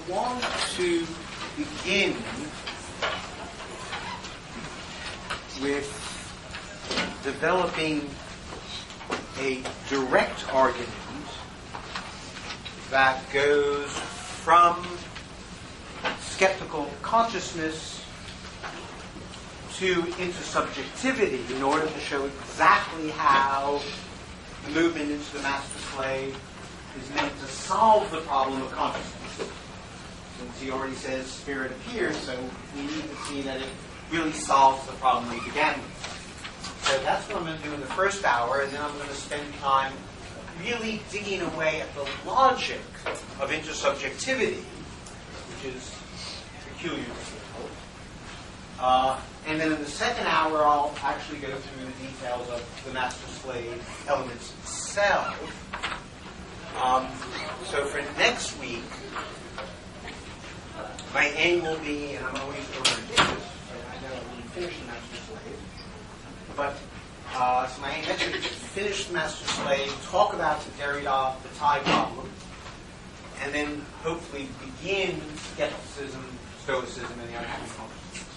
want to begin with developing a direct argument that goes from skeptical consciousness to intersubjectivity in order to show exactly how the movement into the master-slave is meant to solve the problem of consciousness. Since he already says spirit appears, so we need to see that it really solves the problem we began with. So that's what I'm going to do in the first hour, and then I'm going to spend time really digging away at the logic of intersubjectivity, which is peculiar to Hegel. And then in the second hour, I'll actually go through the details of the master-slave elements itself. So for next week, my aim will be, and I'm always over-ambitious, so I know I won't finish the master-slave, but so my aim next week is to finish the master-slave, talk about the Derrida, the tie problem, and then hopefully begin skepticism, stoicism, and the unhappy consciousness.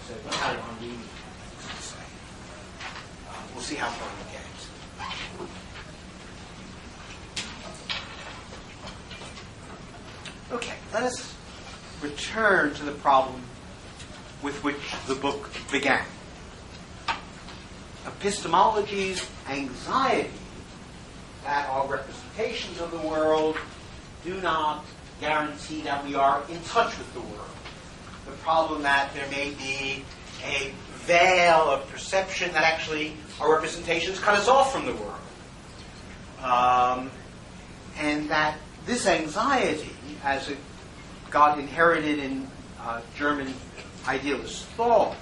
So carry on reading, say. We'll see how far we get. Okay, let us return to the problem with which the book began. Epistemology's anxiety that our representations of the world do not guarantee that we are in touch with the world. The problem that there may be a veil of perception that actually our representations cut us off from the world. And that this anxiety, as it got inherited in German idealist thought,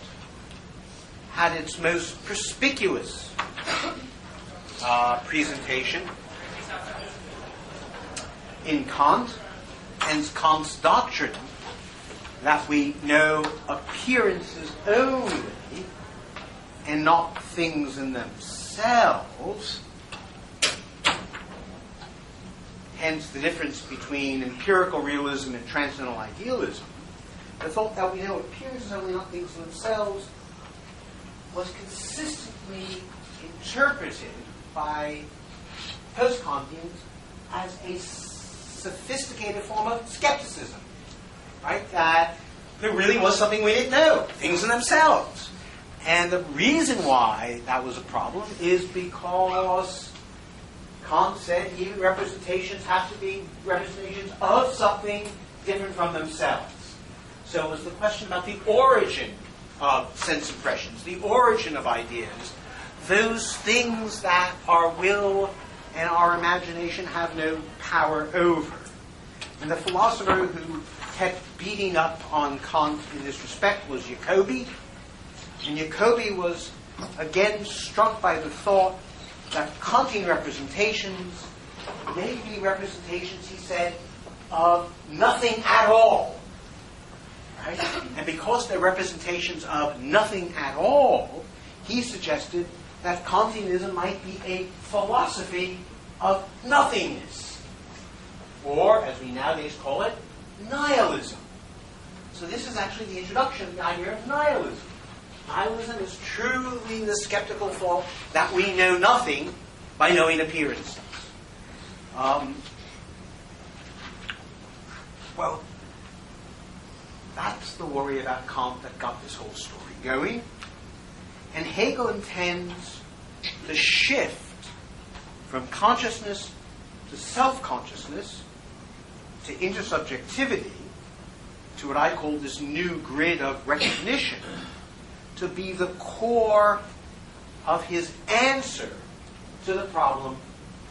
had its most perspicuous presentation in Kant, and Kant's doctrine that we know appearances only and not things in themselves. Hence the difference between empirical realism and transcendental idealism. The thought that we know appearances only, not things in themselves, was consistently interpreted by post-Kantians as a sophisticated form of skepticism. Right? That there really was something we didn't know, things in themselves. And the reason why that was a problem is because Kant said even representations have to be representations of something different from themselves. So it was the question about the origin of sense impressions, the origin of ideas, those things that our will and our imagination have no power over. And the philosopher who kept beating up on Kant in this respect was Jacobi. And Jacobi was again struck by the thought that Kantian representations may be representations, he said, of nothing at all. Right? And because they're representations of nothing at all, he suggested that Kantianism might be a philosophy of nothingness. Or, as we nowadays call it, nihilism. So this is actually the introduction of the idea of nihilism. Nihilism is truly the skeptical thought that we know nothing by knowing appearances. Well, that's the worry about Kant that got this whole story going. And Hegel intends to shift from consciousness to self-consciousness to intersubjectivity, to what I call this new grid of recognition, to be the core of his answer to the problem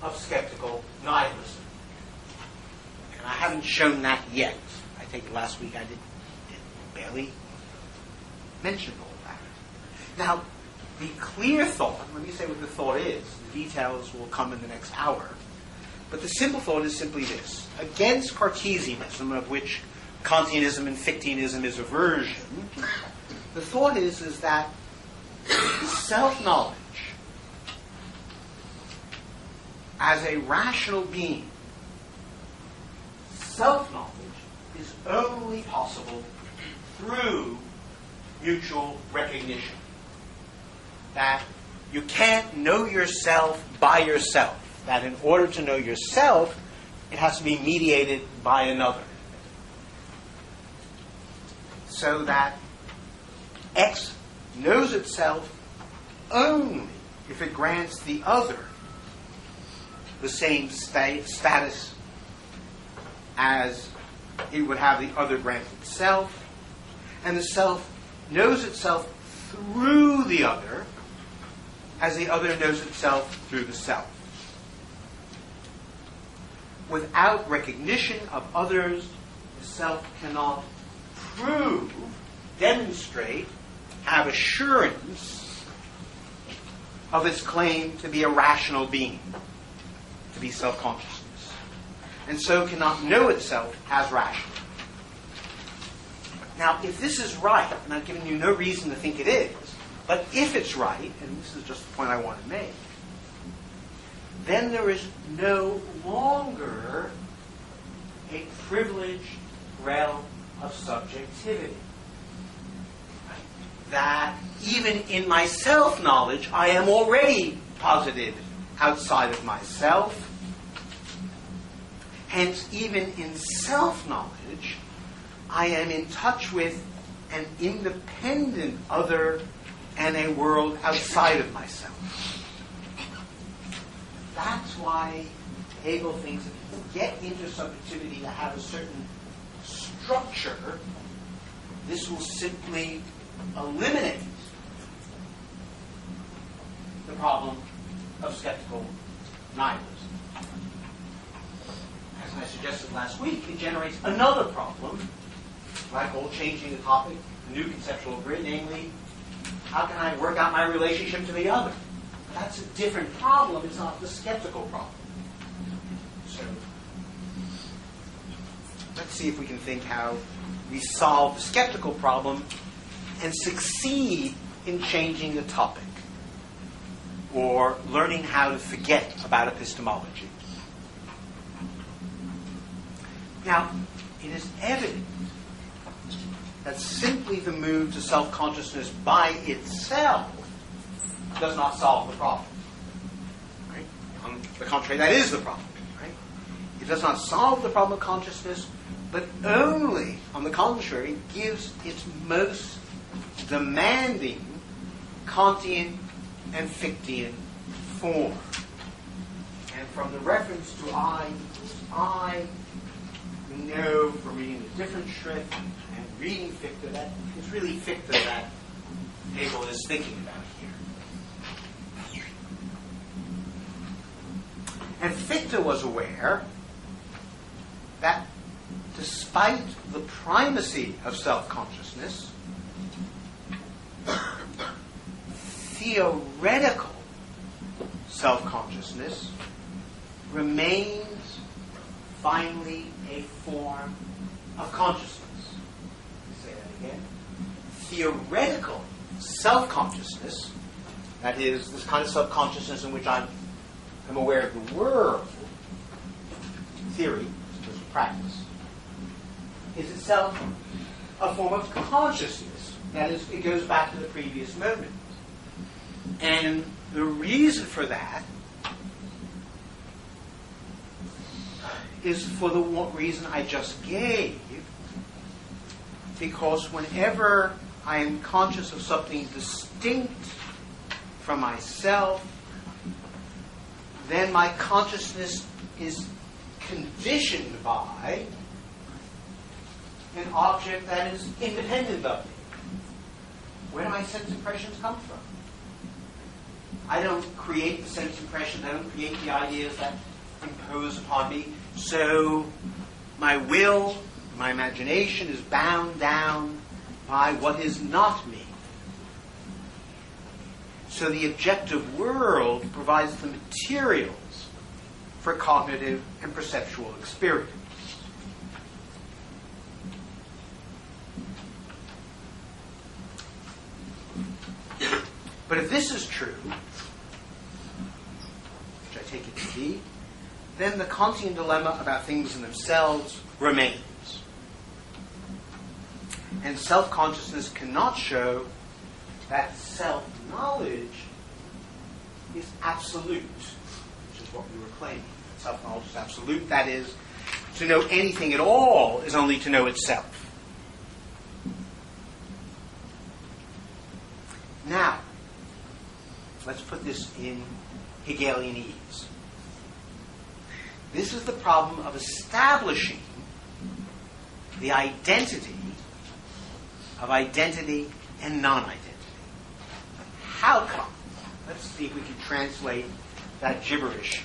of skeptical nihilism. And I haven't shown that yet. I think last week I did barely mention all that. Now, the clear thought, let me say what the thought is, the details will come in the next hour, but the simple thought is simply this. Against Cartesianism, of which Kantianism and Fichteanism is a version, the thought is that self-knowledge as a rational being, self-knowledge is only possible through mutual recognition. That you can't know yourself by yourself. That in order to know yourself, it has to be mediated by another. So that X knows itself only if it grants the other the same status as it would have the other grant itself, and the self knows itself through the other as the other knows itself through the self. Without recognition of others, the self cannot prove, demonstrate, have assurance of its claim to be a rational being, to be self-consciousness, and so cannot know itself as rational. Now, if this is right, and I've given you no reason to think it is, but if it's right, and this is just the point I want to make, then there is no longer a privileged realm of subjectivity. That even in my self-knowledge, I am already posited outside of myself. Hence, even in self-knowledge, I am in touch with an independent other and a world outside of myself. That's why Hegel thinks that if you get into subjectivity to have a certain structure, this will simply eliminate the problem of skeptical nihilism. As I suggested last week, it generates another problem, what I call changing the topic, a new conceptual grid, namely, how can I work out my relationship to the other? That's a different problem. It's not the skeptical problem. So, let's see if we can think how we solve the skeptical problem and succeed in changing the topic or learning how to forget about epistemology. Now, it is evident that simply the move to self-consciousness by itself does not solve the problem. Right? On the contrary, that is the problem. Right? It does not solve the problem of consciousness, but only, on the contrary, gives its most demanding Kantian and Fichtean form. And from the reference to I equals I, we know from reading a different Schrift and reading Fichte that it's really Fichte that Hegel is thinking about here. And Fichte was aware that despite the primacy of self-consciousness, theoretical self-consciousness remains finally a form of consciousness. Say that again. Theoretical self-consciousness, that is, this kind of self-consciousness in which I'm aware of the world, theory, as a practice, is itself a form of consciousness. That is, it goes back to the previous moment. And the reason for that is for the reason I just gave, because whenever I am conscious of something distinct from myself, then my consciousness is conditioned by an object that is independent of me. Where do my sense impressions come from? I don't create the sense impressions, I don't create the ideas that impose upon me. So my will, my imagination is bound down by what is not me. So the objective world provides the materials for cognitive and perceptual experience. But if this is true, which I take it to be, then the Kantian dilemma about things in themselves remains. And self-consciousness cannot show that self-knowledge is absolute, which is what we were claiming. Self-knowledge is absolute. That is, to know anything at all is only to know itself. Now, let's put this in Hegelianese. This is the problem of establishing the identity of identity and non-identity. How come? Let's see if we can translate that gibberish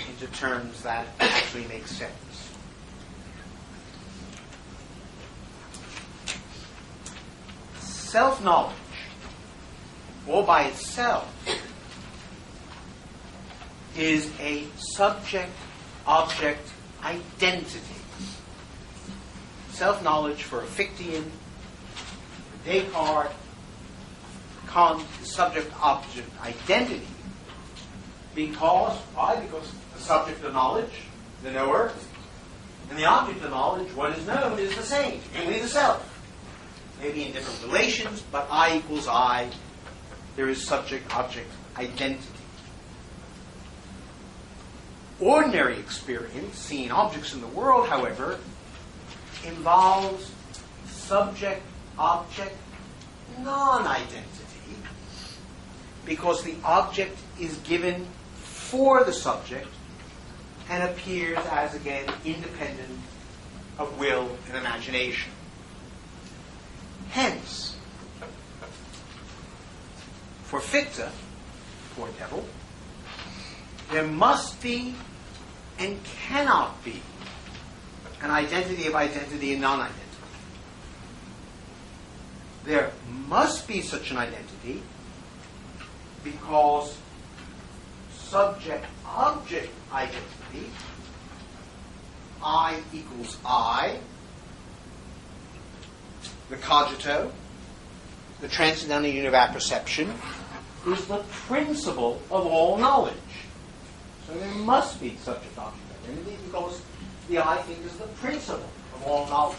into terms that actually make sense. Self-knowledge, all by itself, is a subject-object identity. Self-knowledge for Fichtean, for Descartes, Kant, is subject-object identity. Because, why? Because the subject of knowledge, the knower, and the object of knowledge, what is known, is the same, namely the self. Maybe in different relations, but I equals I. There is subject-object identity. Ordinary experience, seeing objects in the world, however, involves subject-object non-identity, because the object is given for the subject and appears as, again, independent of will and imagination. Hence, for Fichte, poor devil, there must be and cannot be an identity of identity and non-identity. There must be such an identity because subject-object identity, I equals I, the cogito, the transcendental unit of apperception, is the principle of all knowledge. So there must be subject-object identity because the I think is the principle of all knowledge.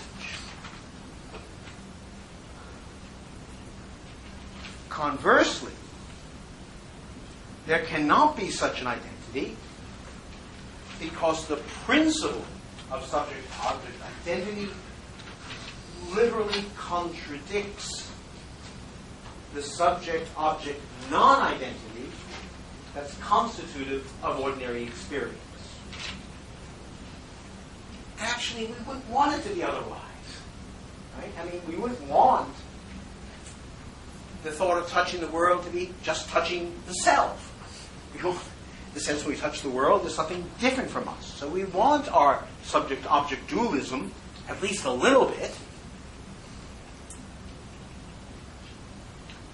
Conversely, there cannot be such an identity because the principle of subject-object identity literally contradicts the subject-object non-identity that's constitutive of ordinary experience. Actually, we wouldn't want it to be otherwise. Right? I mean, we wouldn't want the thought of touching the world to be just touching the self. We want, in the sense when we touch the world, there's something different from us. So we want our subject-object dualism, at least a little bit.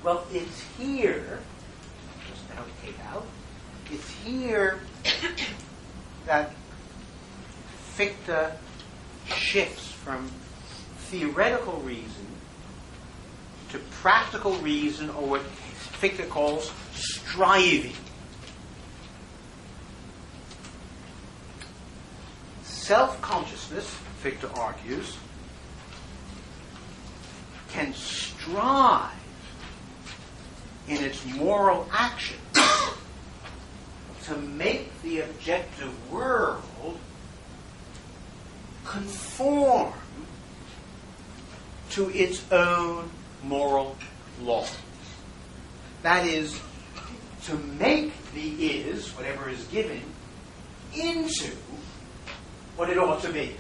Well, it's here, just now take out, it's here that Fichte shifts from theoretical reason to practical reason, or what Fichte calls striving. Self-consciousness, Fichte argues, can strive in its moral action to make the objective world conform to its own moral laws. That is, to make the is, whatever is given, into what it ought to be.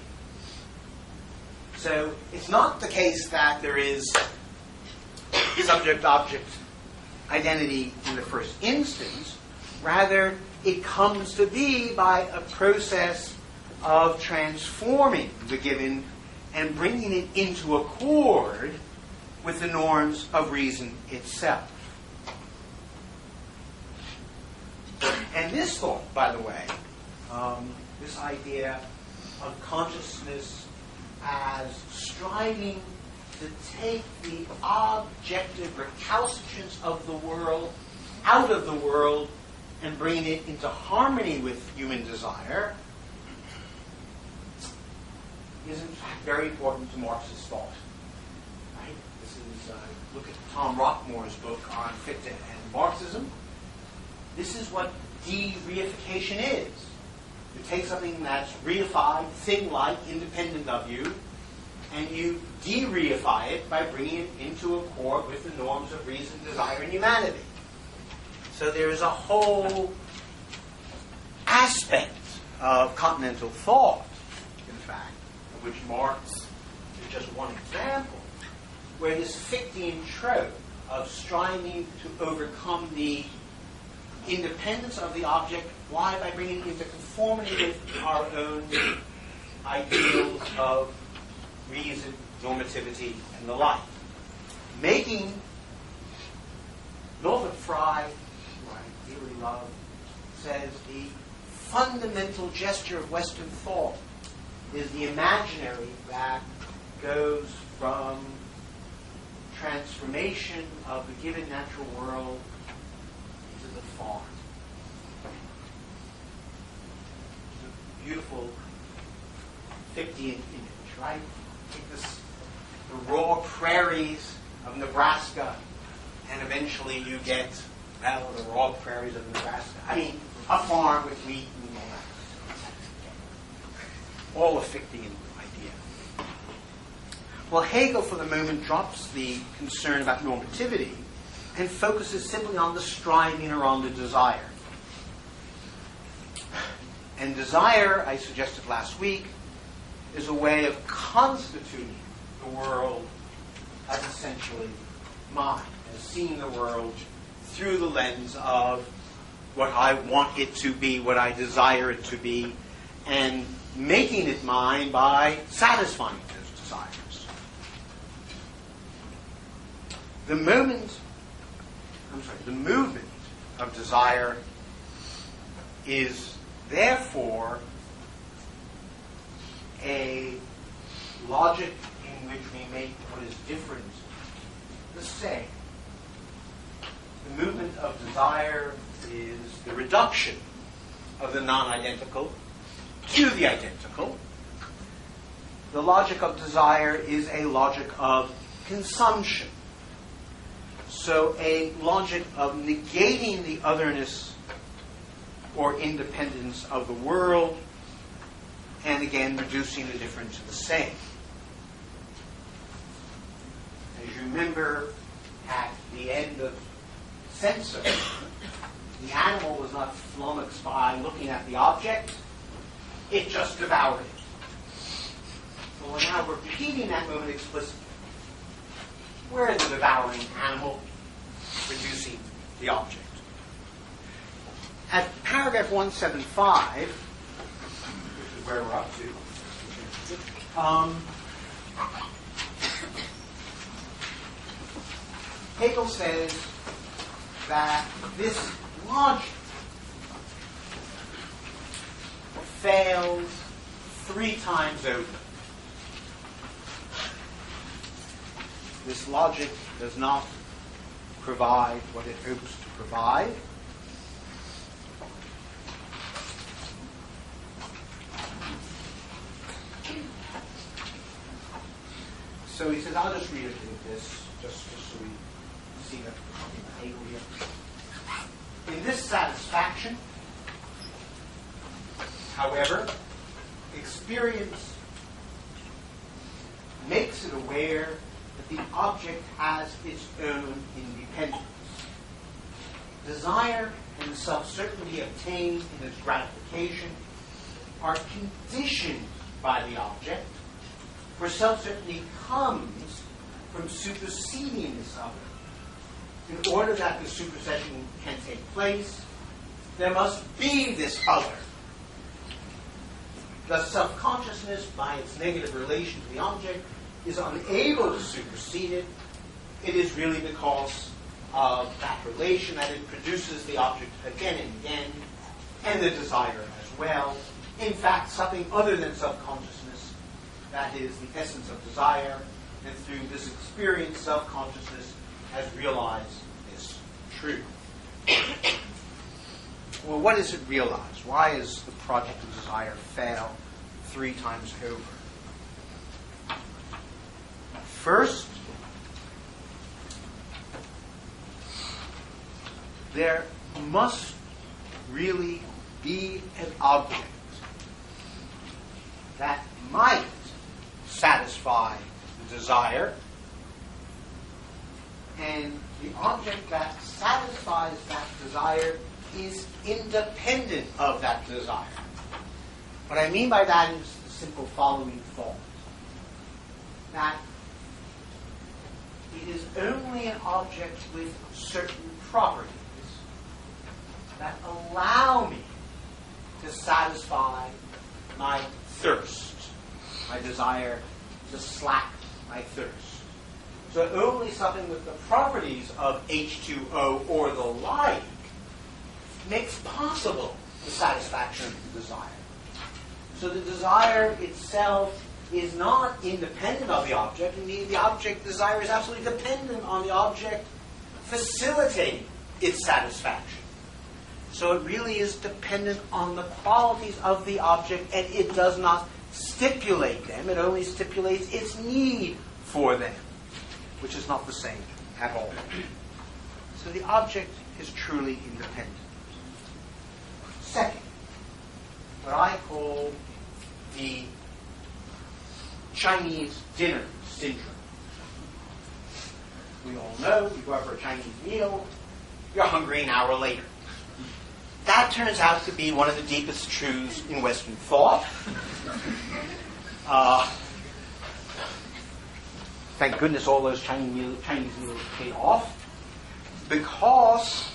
So it's not the case that there is subject-object identity in the first instance. Rather, it comes to be by a process of transforming the given and bringing it into accord with the norms of reason itself. And this thought, by the way, this idea of consciousness as striving to take the objective recalcitrance of the world out of the world and bring it into harmony with human desire is in fact very important to Marxist thought. Right? This is, look at Tom Rockmore's book on Fichte and Marxism. This is what de-reification is. You take something that's reified, thing-like, independent of you, and you de-reify it by bringing it into accord with the norms of reason, desire, and humanity. So there is a whole aspect of continental thought, in fact, of which Marx is just one example, where this Fichtean trope of striving to overcome the independence of the object, why? By bringing it into conformity with our own ideals of reason, normativity, and the like. Making Northrop Frye, who I dearly love, says the fundamental gesture of Western thought is the imaginary that goes from transformation of the given natural world into the farm. It's a beautiful Fichtean image, right? Take this, the raw prairies of Nebraska, and eventually you get, well, the raw prairies of Nebraska. I mean, a farm with wheat and all that. All a Fichtean idea. Well, Hegel, for the moment, drops the concern about normativity and focuses simply on the striving or on the desire. And desire, I suggested last week, is a way of constituting the world as essentially mine, as seeing the world through the lens of what I want it to be, what I desire it to be, and making it mine by satisfying those desires. The movement of desire is therefore a logic in which we make what is different the same. The movement of desire is the reduction of the non-identical to the identical. The logic of desire is a logic of consumption. So a logic of negating the otherness or independence of the world, and again reducing the different to the same. As you remember, at the end of Censor, the animal was not flummoxed by looking at the object, it just devoured it. So we're now repeating that moment explicitly. Where is the devouring animal reducing the object? At paragraph 175, which is where we're up to, Hegel says that this logic fails 3 times over. This logic does not provide what it hopes to provide. So he says, I'll just read a bit of this, just so we see that we're talking about Hegel here. In this satisfaction, however, experience makes it aware that the object has its own independence. Desire and the self-certainty obtained in its gratification are conditioned by the object, for self-certainty comes from superseding this other. In order that the supersession can take place, there must be this other. Thus, self-consciousness, by its negative relation to the object, is unable to supersede it. It is really because of that relation that it produces the object again and again, and the desire as well. In fact, something other than self-consciousness, that is the essence of desire, and through this experience, self-consciousness has realized this truth. Well, what does it realize? Why is the project of desire fail 3 times over? First, there must really be an object that might satisfy the desire, and the object that satisfies that desire is independent of that desire. What I mean by that is the simple following thought: that it is only an object with certain properties that allow me to satisfy my thirst, my desire to slack my thirst. So only something with the properties of H2O or the like makes possible the satisfaction of the desire. So the desire itself is not independent of the object. Indeed, the object desire is absolutely dependent on the object facilitating its satisfaction. So it really is dependent on the qualities of the object, and it does not stipulate them. It only stipulates its need for them, which is not the same at all. So the object is truly independent. Second, what I call the Chinese dinner syndrome. We all know you go out for a Chinese meal, you're hungry an hour later. That turns out to be one of the deepest truths in Western thought. Thank goodness all those Chinese meals paid off, because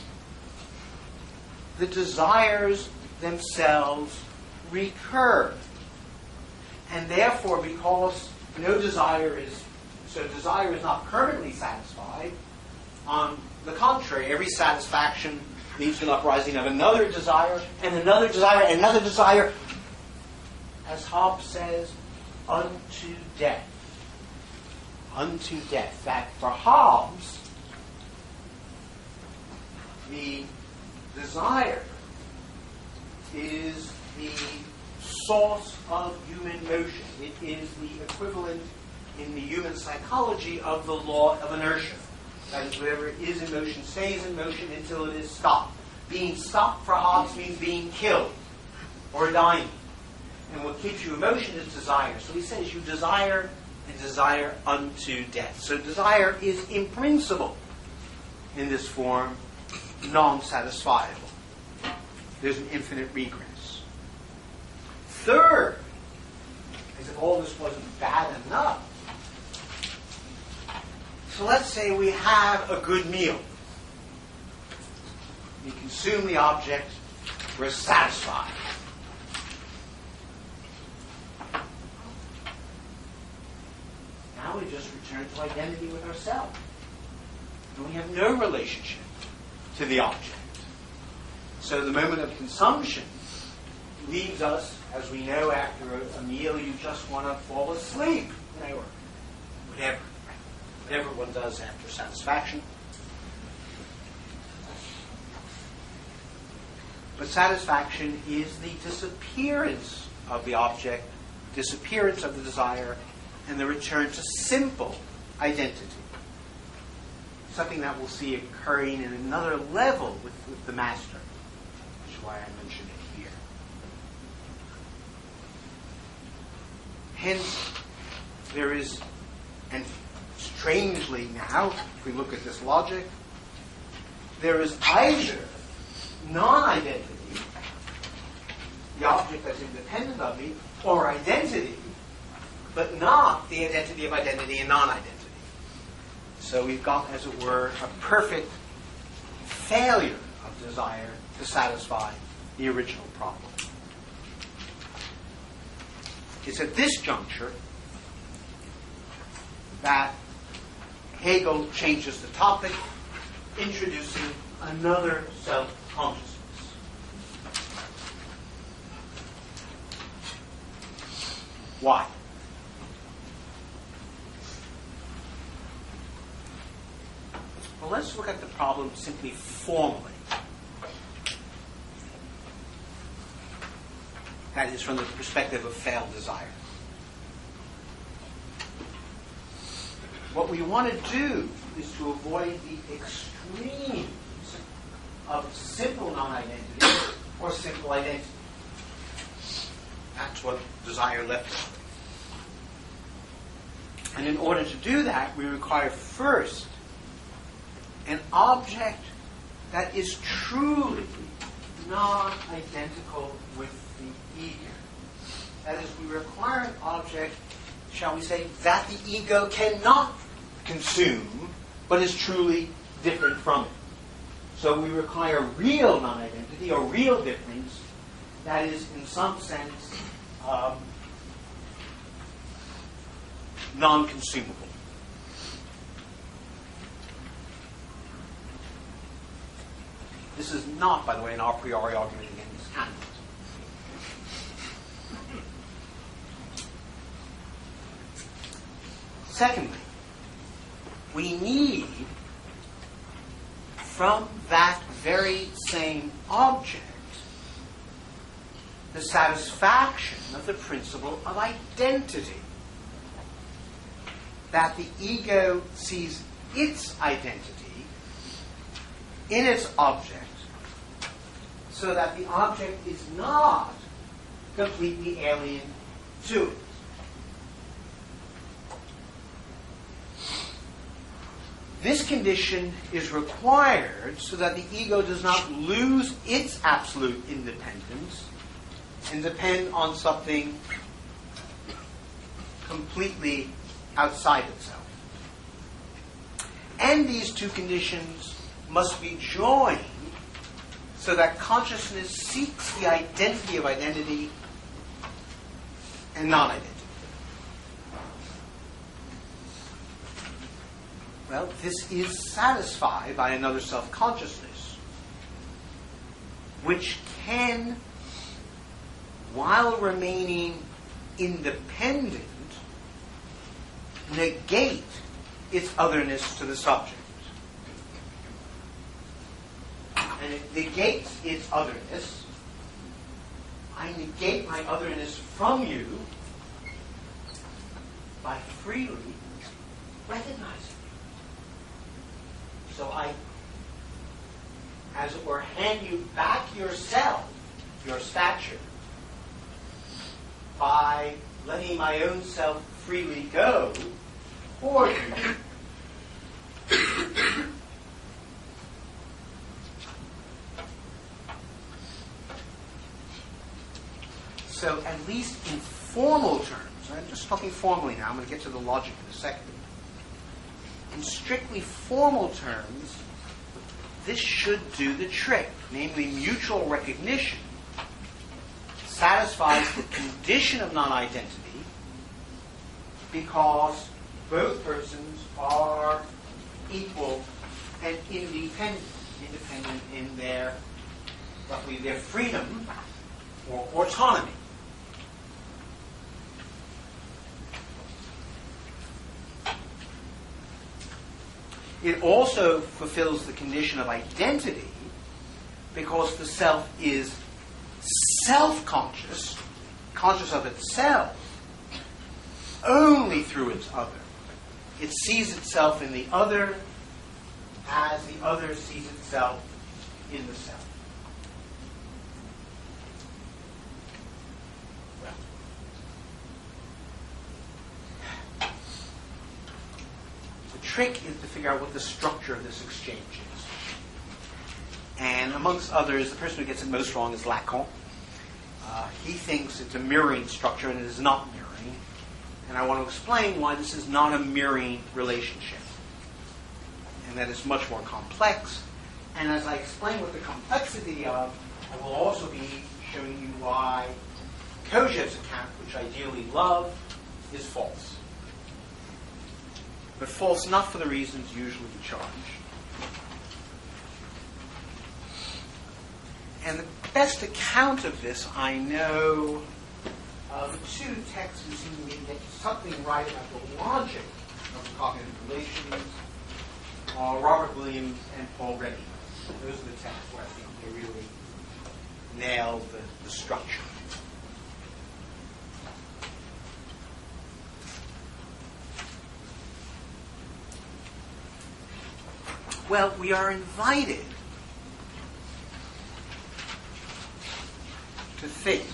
the desires themselves recur. And therefore, because desire is not permanently satisfied, on the contrary, every satisfaction leads to an uprising of another desire, and another desire, and another desire, as Hobbes says, unto death. Unto death. That for Hobbes, the desire is the source of human motion. It is the equivalent in the human psychology of the law of inertia. That is, whatever is in motion stays in motion until it is stopped. Being stopped for Hobbes means being killed or dying. And what keeps you in motion is desire. So he says you desire and desire unto death. So desire is in principle, in this form, non-satisfiable. There's an infinite regress. Third, as if all this wasn't bad enough, so let's say we have a good meal. We consume the object, we're satisfied. Now we just return to identity with ourselves. And we have no relationship to the object. So the moment of consumption leaves us, as we know, after a meal, you just want to fall asleep, or whatever one does after satisfaction. But satisfaction is the disappearance of the object, disappearance of the desire, and the return to simple identity. Something that we'll see occurring in another level with the master, which is why I mentioned it here. Hence, there is, and strangely now, if we look at this logic, there is either non-identity, the object that's independent of me, or identity, but not the identity of identity and non-identity. So we've got, as it were, a perfect failure of desire to satisfy the original problem. It's at this juncture that Hegel changes the topic, introducing another self-consciousness. Why? Well, let's look at the problem simply formally. That is, from the perspective of failed desire. What we want to do is to avoid the extremes of simple non-identity or simple identity. That's what desire left us with. And in order to do that, we require first an object that is truly non-identical with the ego. That is, we require an object, shall we say, that the ego cannot consume, but is truly different from it. So we require real non-identity or real difference that is, in some sense, non-consumable. This is not, by the way, an a priori argument against Kant. Secondly, we need from that very same object the satisfaction of the principle of identity. That the ego sees its identity in its object, so that the object is not completely alien to it. This condition is required so that the ego does not lose its absolute independence and depend on something completely outside itself. And these two conditions must be joined so that consciousness seeks the identity of identity and non-identity. Well, this is satisfied by another self-consciousness, which can, while remaining independent, negate its otherness to the subject. And it negates its otherness. I negate my otherness from you by freely recognizing you. So I, as it were, hand you back yourself, your stature, by letting my own self freely go for you. So at least in formal terms, I'm just talking formally now, I'm going to get to the logic in a second. In strictly formal terms, this should do the trick. Namely, mutual recognition satisfies the condition of non-identity because both persons are equal and independent in their, roughly, their freedom or autonomy. It also fulfills the condition of identity because the self is self-conscious, conscious of itself, only through its other. It sees itself in the other as the other sees itself in the self. The trick is to figure out what the structure of this exchange is. And amongst others, the person who gets it most wrong is Lacan. He thinks it's a mirroring structure, and it is not mirroring. And I want to explain why this is not a mirroring relationship. And that it's much more complex. And as I explain what the complexity of, I will also be showing you why Kojel's account, which I ideally love, is false. But false not for the reasons usually charged. And the best account of this I know of two texts who seem to me to get something right about the logic of cognitive relations, Robert Williams and Paul Reddy. Those are the texts where I think they really nail the structure. Well, we are invited fate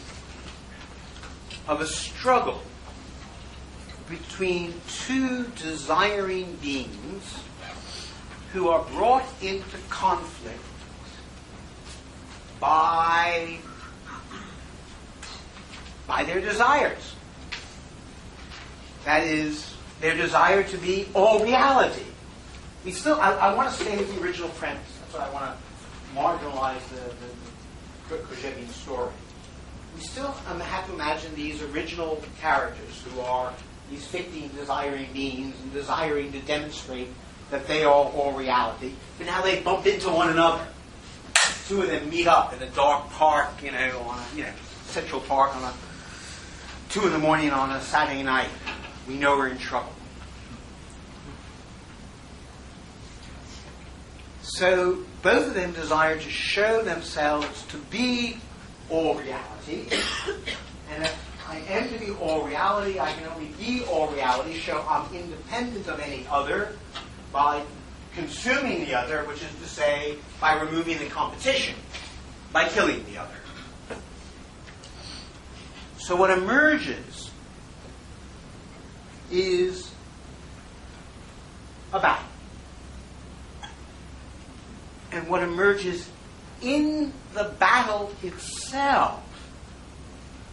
of a struggle between two desiring beings who are brought into conflict by their desires. That is, their desire to be all reality. I want to stay with the original premise. That's why I want to marginalize the Kojèvian story. We still have to imagine these original characters who are these 15 desiring beings and desiring to demonstrate that they are all reality. But now they bump into one another. Two of them meet up in a dark park, on Central Park on 2 in the morning on a Saturday night. We know we're in trouble. So both of them desire to show themselves to be all reality. And if I am to be all reality, I can only be all reality, show I'm independent of any other by consuming the other, which is to say, by removing the competition, by killing the other. So what emerges is a battle. And what emerges in the battle itself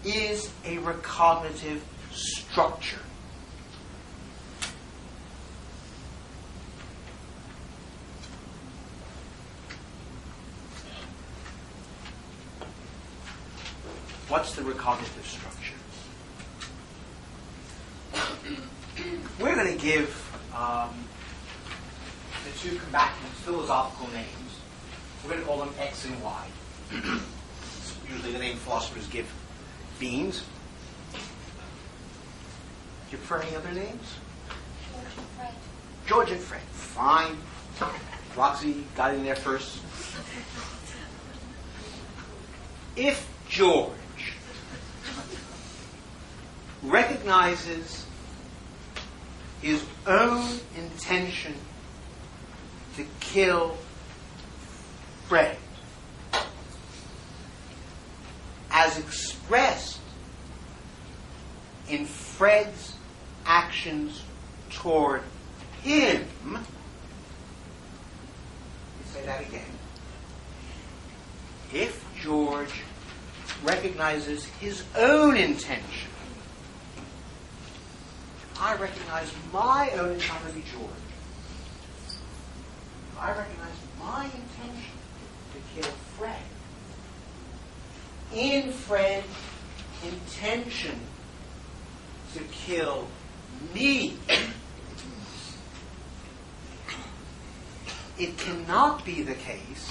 is a recognitive structure. What's the recognitive structure? We're going to give the two combatants philosophical names. We're going to call them X and Y. It's usually the name philosophers give beings. Do you prefer any other names? George and Fred. George and Fred. Fine. Roxy got in there first. If George recognizes his own intention to kill Fred as expressed in Fred's actions toward him. Let me say that again. If George recognizes his own intention, I recognize my own intention. I'm going to be George. I recognize my intention to kill Fred. In Fred's intention to kill me, it cannot be the case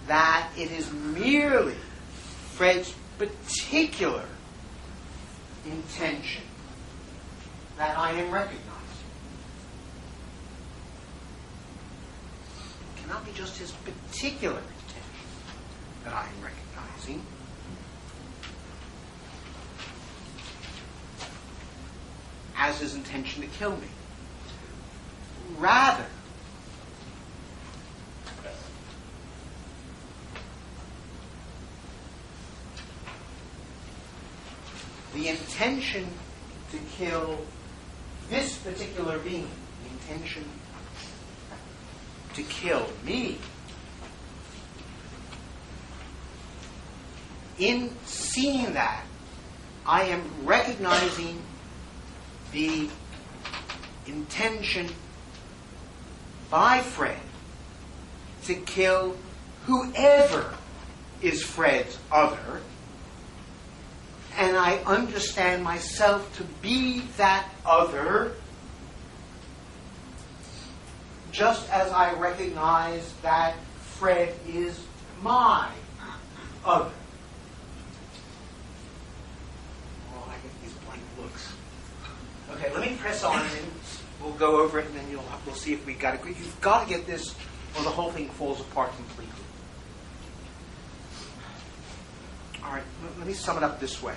that it is merely Fred's particular intention that I am recognizing. It cannot be just his particular intention that I am recognizing. As his intention to kill me. Rather, the intention to kill this particular being, the intention to kill me, in seeing that, I am recognizing the intention by Fred to kill whoever is Fred's other, and I understand myself to be that other, just as I recognize that Fred is my other. Oh, I get these blank looks. Okay, let me press on, and we'll go over it, and then we'll see if we got it. You've got to get this, or the whole thing falls apart completely. All right, let me sum it up this way.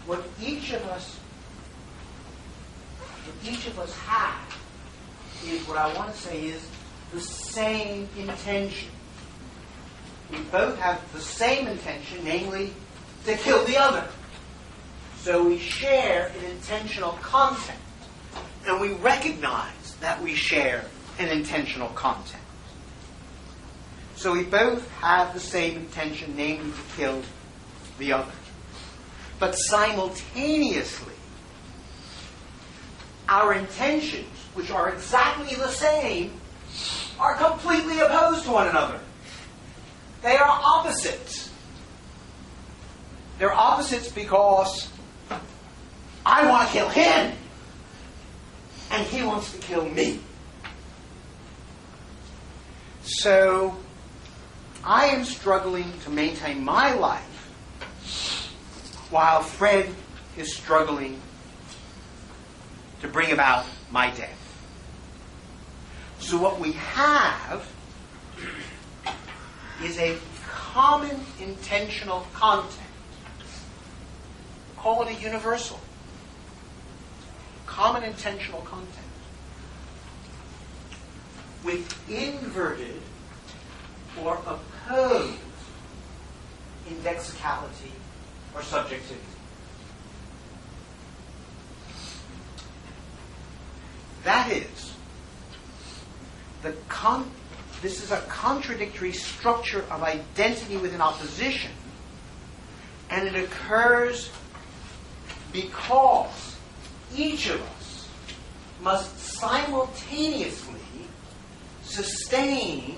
What each of us have is what I want to say is the same intention. we both have the same intention, namely to kill the other. So we share an intentional content, and we recognize that we share an intentional content. So we both have the same intention, namely to kill the other. But simultaneously, our intentions, which are exactly the same, are completely opposed to one another. They are opposites. They're opposites because I want to kill him, and he wants to kill me. So I am struggling to maintain my life while Fred is struggling to bring about my death. So what we have is a common intentional content. Call it a universal. Common intentional content. With inverted or opposed indexicality or subjectivity. That is, this is a contradictory structure of identity within opposition, and it occurs because each of us must simultaneously sustain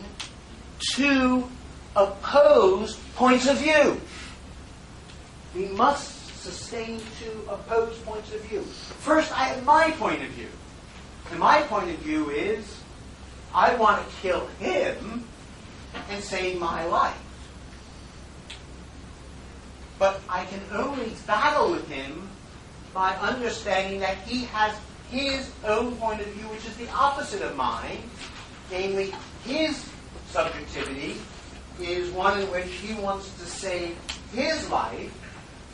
two opposed points of view. We must sustain two opposed points of view. First, I have my point of view. And my point of view is, I want to kill him and save my life. But I can only battle with him by understanding that he has his own point of view, which is the opposite of mine. Namely, his subjectivity is one in which he wants to save his life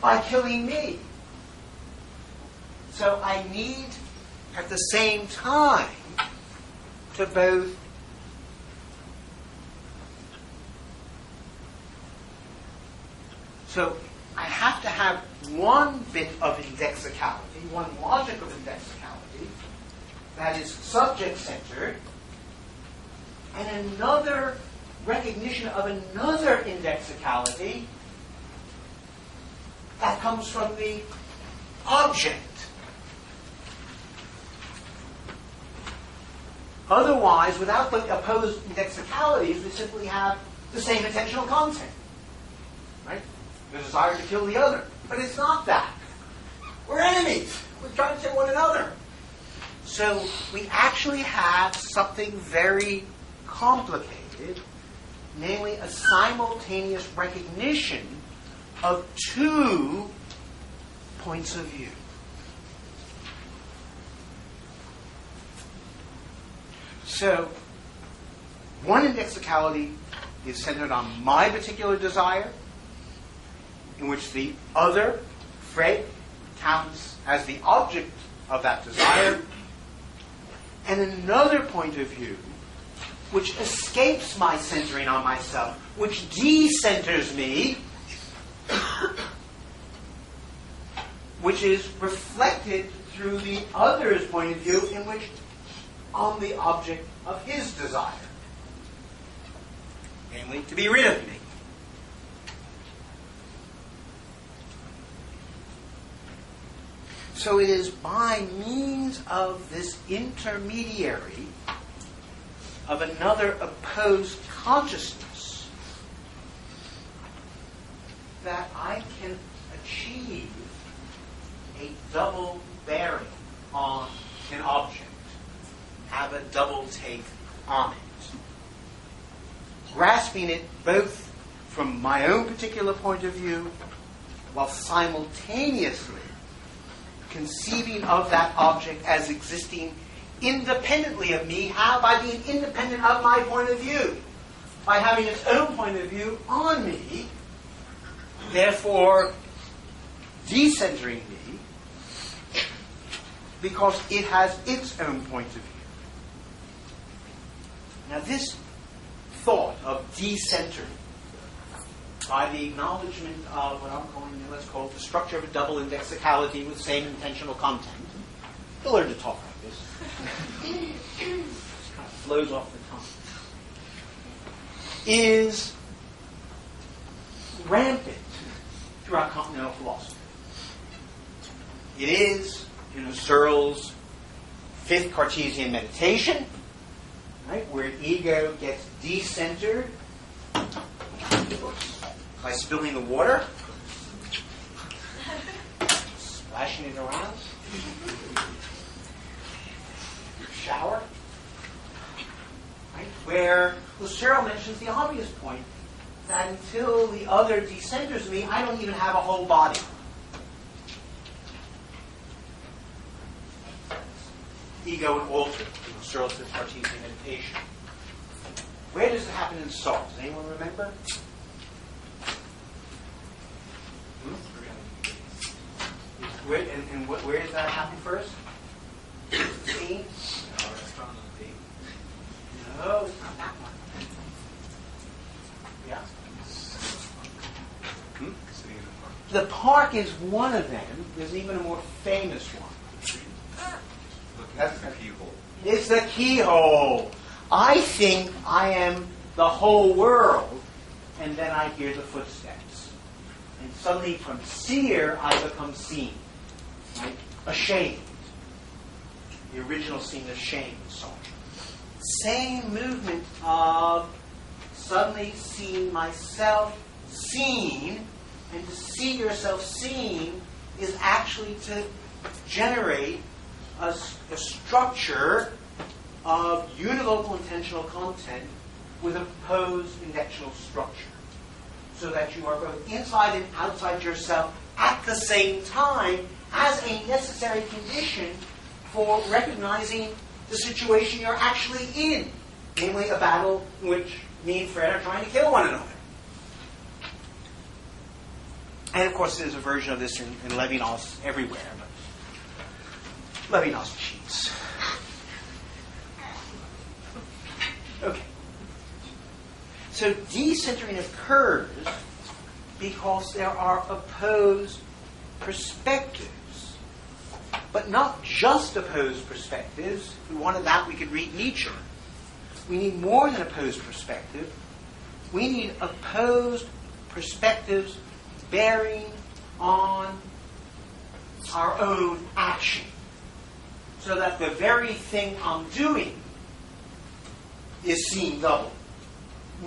by killing me. So I need, at the same time, to both so I have to have one bit of indexicality, one logic of indexicality, that is subject-centered, and another recognition of another indexicality that comes from the object. Otherwise, without the opposed indexicalities, we simply have the same intentional content. Right? The desire to kill the other. But it's not that. We're enemies. We're trying to kill one another. So we actually have something very complicated, namely a simultaneous recognition of two points of view. So, one indexicality is centered on my particular desire, in which the other, Fred, counts as the object of that desire, and another point of view which escapes my centering on myself, which decenters me, which is reflected through the other's point of view, in which on the object of his desire, namely to be rid of me. So it is by means of this intermediary of another opposed consciousness that I can achieve a double bearing on an object, have a double take on it, grasping it both from my own particular point of view while simultaneously conceiving of that object as existing independently of me. How? By being independent of my point of view. By having its own point of view on me, therefore decentering me, because it has its own point of view. Now this thought of decentering by the acknowledgement of what I'm calling, let's call it the structure of a double indexicality with same intentional content. You'll learn to talk like this. It kind of flows off the tongue. Is rampant throughout continental philosophy. It is, Searle's fifth Cartesian meditation, right, where ego gets decentered by spilling the water, splashing it around, shower, right, where Searle mentions the obvious point that until the other decenters me, I don't even have a whole body. Ego and alter, Searle's fifth Cartesian meditation. Where does it happen in Saul? Does anyone remember? Where does that happen first? Scene? No, it's not that one. Yeah? The park is one of them. There's even a more famous one. That's the keyhole. It's the keyhole. I think I am the whole world, and then I hear the footsteps. And suddenly from seer, I become seen. Right? Ashamed. The original scene of shame and so on. Same movement of suddenly seeing myself seen, and to see yourself seen is actually to generate a structure of univocal intentional content with opposed indexional structure, so that you are both inside and outside yourself at the same time as a necessary condition for recognizing the situation you're actually in, namely a battle in which me and Fred are trying to kill one another. And of course there's a version of this in Levinas everywhere, but Levinas cheats. Okay. So decentering occurs because there are opposed perspectives. But not just opposed perspectives. If we wanted that, we could read Nietzsche. We need more than opposed perspective. We need opposed perspectives bearing on our own action. So that the very thing I'm doing is seen double.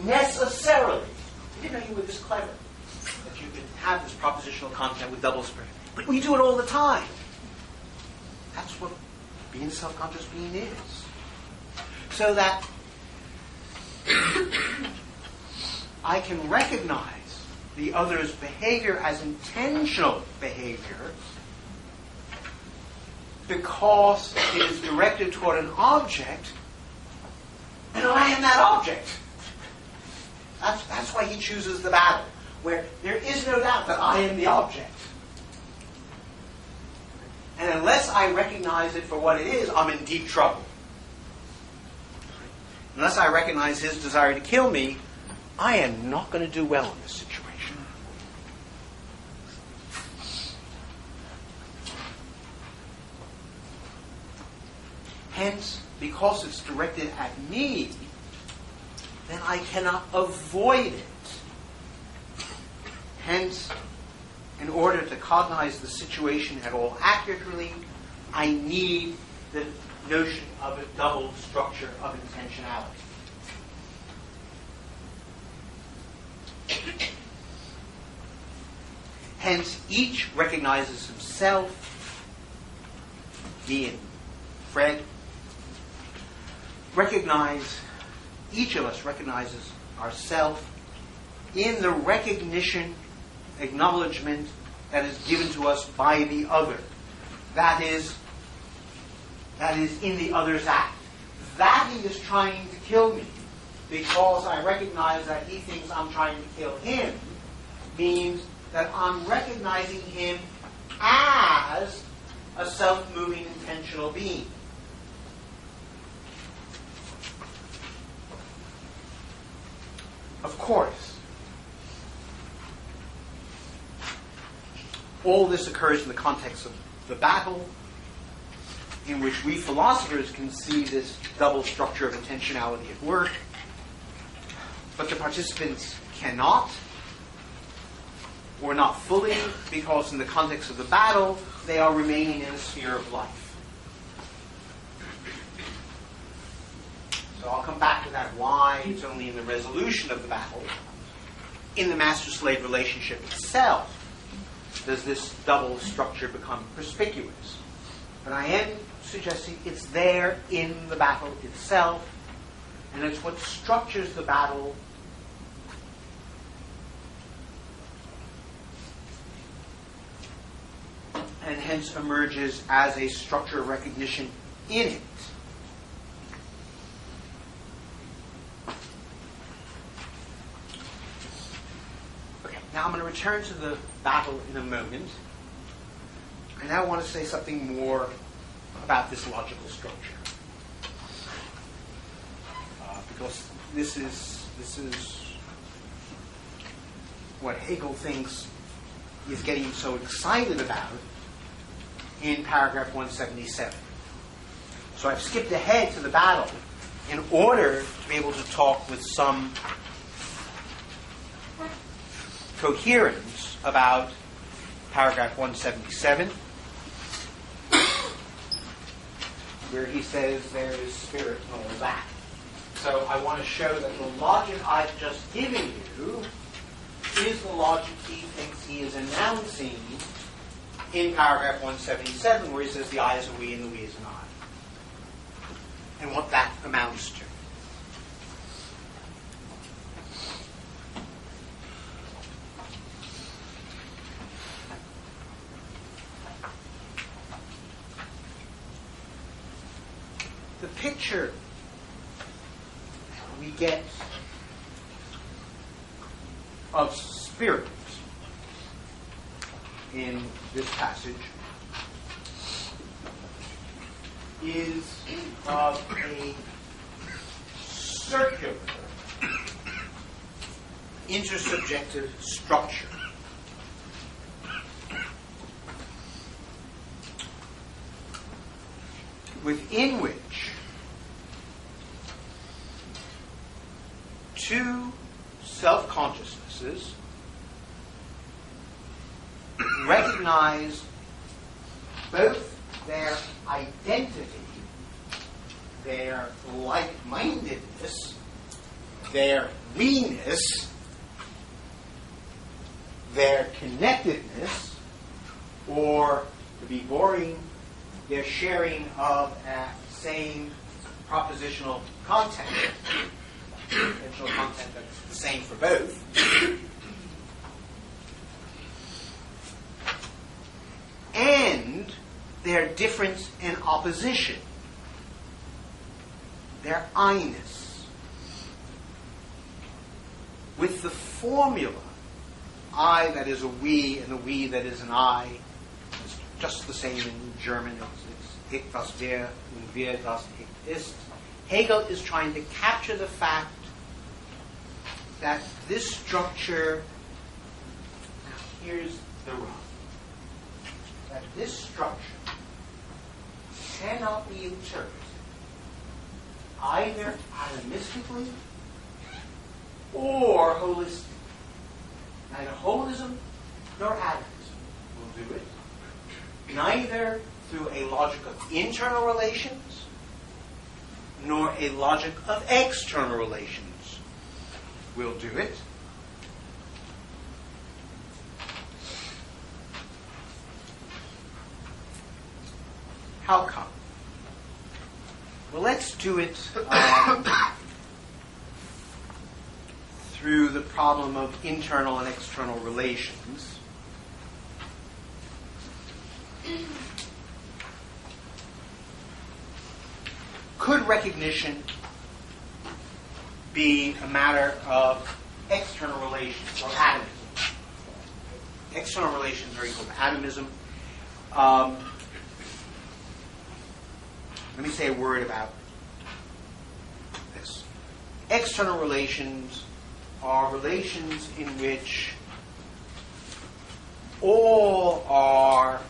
Necessarily. I didn't know you were this clever. That you could have this propositional content with double spirit. But we do it all the time. That's what being self-conscious being is. So that I can recognize the other's behavior as intentional behavior because it is directed toward an object, and I am that object. That's why he chooses the battle, where there is no doubt that I am the object. And unless I recognize it for what it is, I'm in deep trouble. Unless I recognize his desire to kill me, I am not going to do well in this situation. Hence, because it's directed at me, then I cannot avoid it. Hence, in order to cognize the situation at all accurately, I need the notion of a double structure of intentionality. Hence, each recognizes himself, me and Fred, each of us recognizes ourselves in the recognition, acknowledgement that is given to us by the other. That is in the other's act. That he is trying to kill me because I recognize that he thinks I'm trying to kill him means that I'm recognizing him as a self-moving intentional being. Of course, all this occurs in the context of the battle, in which we philosophers can see this double structure of intentionality at work, but the participants cannot, or not fully, because in the context of the battle, they are remaining in a sphere of life. So I'll come back to that, why it's only in the resolution of the battle, in the master-slave relationship itself, does this double structure become perspicuous. But I am suggesting it's there in the battle itself, and it's what structures the battle and hence emerges as a structure of recognition in it. Okay, now I'm going to return to the battle in a moment. I now want to say something more about this logical structure. Because this is what Hegel thinks is getting so excited about in paragraph 177. So I've skipped ahead to the battle in order to be able to talk with some coherence about paragraph 177, where he says there is spirit and all that. So I want to show that the logic I've just given you is the logic he thinks he is announcing in paragraph 177, where he says the I is a we and the we is an I. And what that amounts to. The picture we get of spirit in this passage is of a circular intersubjective structure within which two self-consciousnesses recognize both their identity, their like-mindedness, their we-ness, their connectedness, or, to be boring, their sharing of a same propositional content, potential content that's the same for both, and their difference and opposition, their I-ness, with the formula I that is a we and a we that is an I. It's just the same in German. It's ich das wir und wir das ich ist. Hegel is trying to capture the fact that this structure, now here's the rub, that this structure cannot be interpreted either atomistically or holistically. Neither holism nor atomism will do it. Neither through a logic of internal relations nor a logic of external relations will do it. How come? Well, let's do it through the problem of internal and external relations. Could recognition be a matter of external relations or atomism? External relations are equal to atomism. Let me say a word about this. External relations are relations in which all our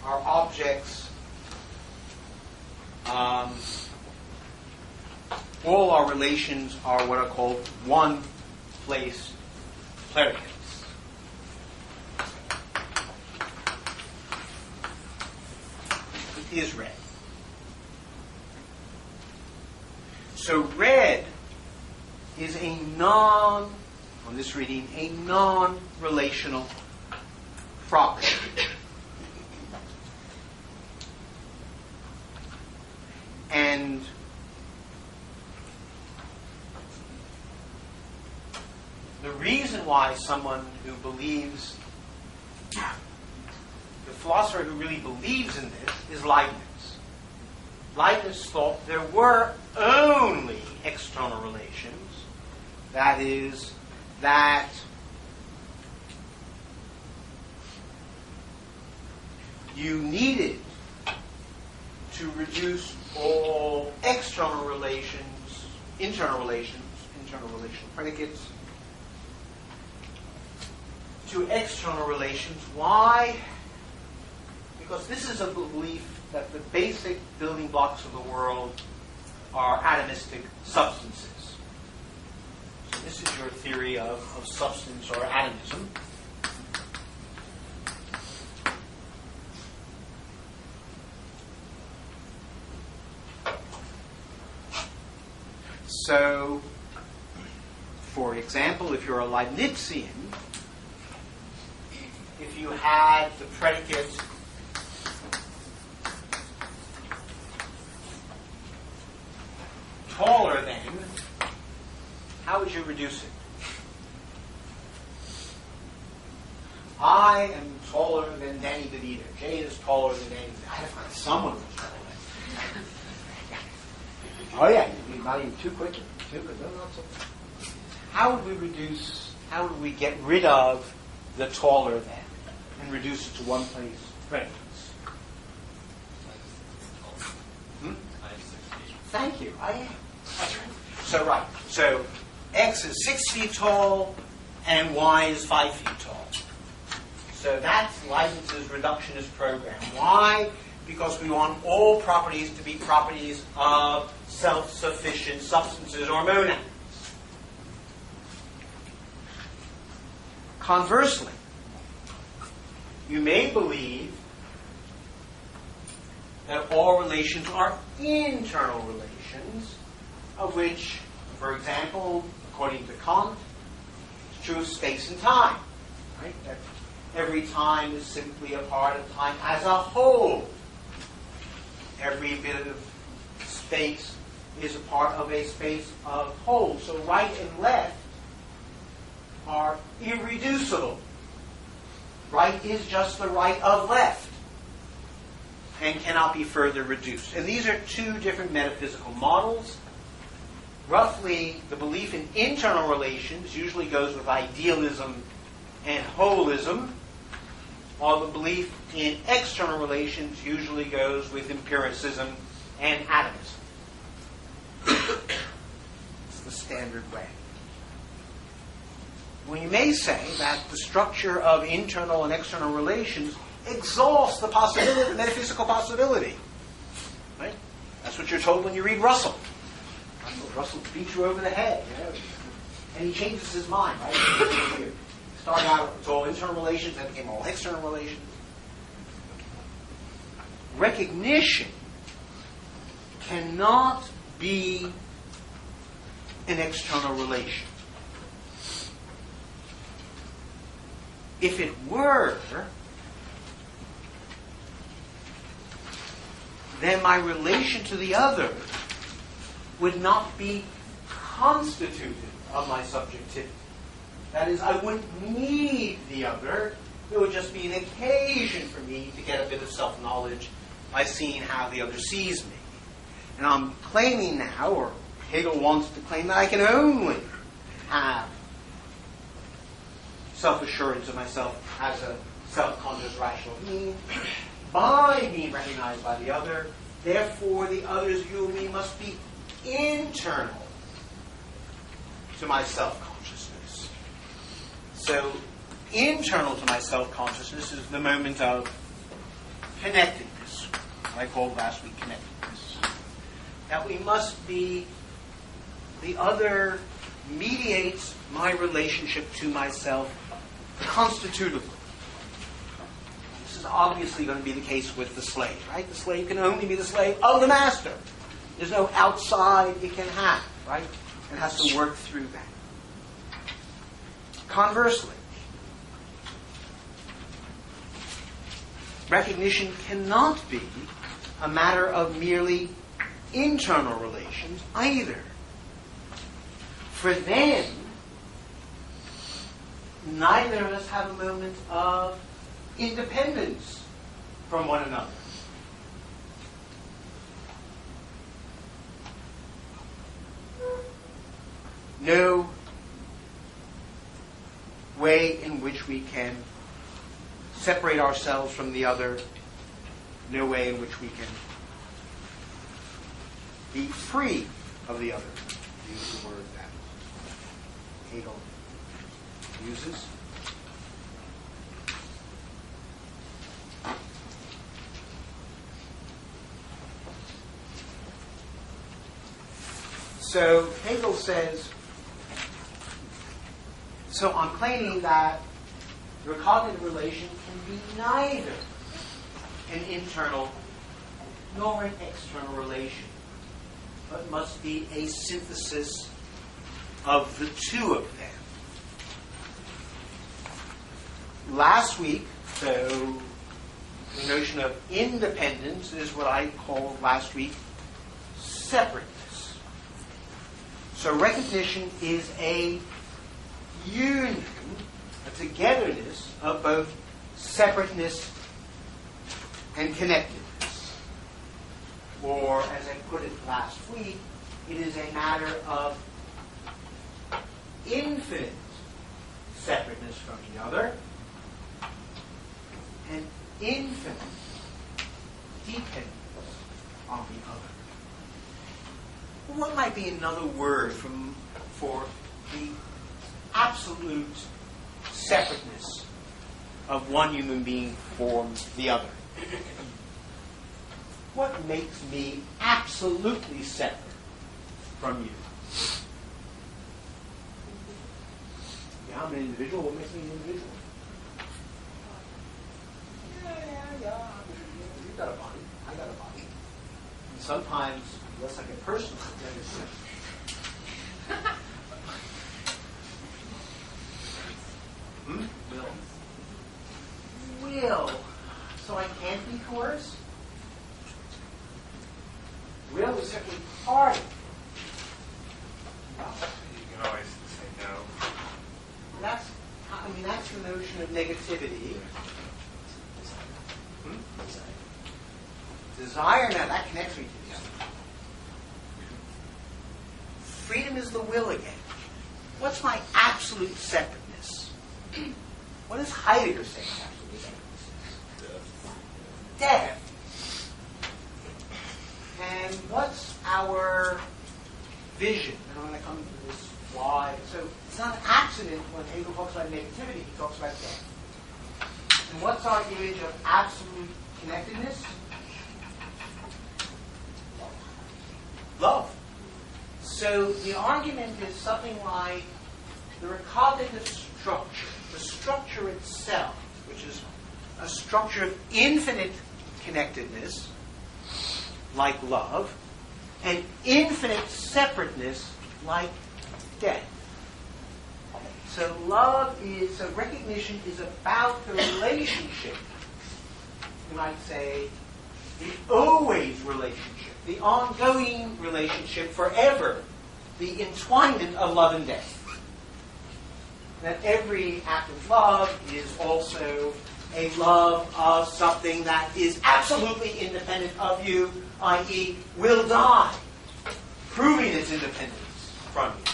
objects, all our relations are what are called one-place predicates. It is red. So red is on this reading, a non-relational property. And the reason why someone who believes, the philosopher who really believes in this is Leibniz. Leibniz thought there were only external relations. That is, that you needed to reduce all external relations, internal relational predicates, to external relations. Why? Because this is a belief that the basic building blocks of the world are atomistic substances. So this is your theory of substance or atomism. So, for example, if you're a Leibnizian, if you had the predicate taller than, how would you reduce it? I am taller than Danny DeVito. Jay is taller than Danny DeVito. I have to find someone who's taller than. Oh yeah, not even too quick. Too good. No, not so. How would we get rid of the taller than and reduce it to one place predicates? Thank you. I am. That's right. So right. So X is 6 feet tall and Y is 5 feet tall. So that's Leibniz's reductionist program. Why? Because we want all properties to be properties of self-sufficient substances or monads. Conversely, you may believe that all relations are internal relations, of which, for example, according to Kant, it's true of space and time. Right? That every time is simply a part of time as a whole. Every bit of space is a part of a space of whole. So right and left are irreducible. Right is just the right of left and cannot be further reduced. And these are two different metaphysical models. Roughly, the belief in internal relations usually goes with idealism and holism, while the belief in external relations usually goes with empiricism and atomism. It's the standard way. Well, you may say that the structure of internal and external relations exhausts the possibility, the metaphysical possibility. Right? That's what you're told when you read Russell. Russell beats you over the head, you know, and he changes his mind. Right? You start out with all internal relations, then became all external relations. Recognition cannot be an external relation. If it were, then my relation to the other would not be constituted of my subjectivity. That is, I wouldn't need the other. It would just be an occasion for me to get a bit of self-knowledge by seeing how the other sees me. And I'm claiming now, or Hegel wants to claim, that I can only have self-assurance of myself as a self-conscious rational being by being recognized by the other. Therefore, the other's view of me must be internal to my self-consciousness. So internal to my self-consciousness is the moment of connectedness, what I called last week connectedness. That we must be, the other mediates my relationship to myself constitutively. This is obviously going to be the case with the slave, right? The slave can only be the slave of the master. There's no outside it can have, right? It has to work through that. Conversely, recognition cannot be a matter of merely internal relations either. For then, neither of us have a moment of independence from one another. No way in which we can separate ourselves from the other. No way in which we can be free of the other. Use the word that Hegel uses. So Hegel says, so I'm claiming that the cognitive relation can be neither an internal nor an external relation, but must be a synthesis of the two of them. Last week, so the notion of independence is what I called last week separateness. So recognition is a union, a togetherness of both separateness and connectedness. Or, as I put it last week, it is a matter of infinite separateness from the other and infinite dependence on the other. What might be another word for the absolute separateness of one human being from the other? What makes me absolutely separate from you? Yeah, I'm an individual. What makes me an individual? Yeah. You've got a body. I got a body. And sometimes, unless I get personal, Will. So I can't be coerced? Will is simply part of it. You can always say no. That's the notion of negativity. Desire, now that connects me to the other. Freedom is the will again. What's my absolute separateness? What does Heidegger say absolute separateness is? Death. And what's our vision? And I'm going to come to this why. So it's not an accident when Hegel talks about negativity, he talks about death. And what's our image of absolute connectedness? Love. So the argument is something like the recognitive structure, the structure itself, which is a structure of infinite connectedness, like love, and infinite separateness, like death. So recognition is about the relationship, you might say, the always relationship, the ongoing relationship forever, the entwinement of love and death. That every act of love is also a love of something that is absolutely independent of you, i.e., will die, proving its independence from you.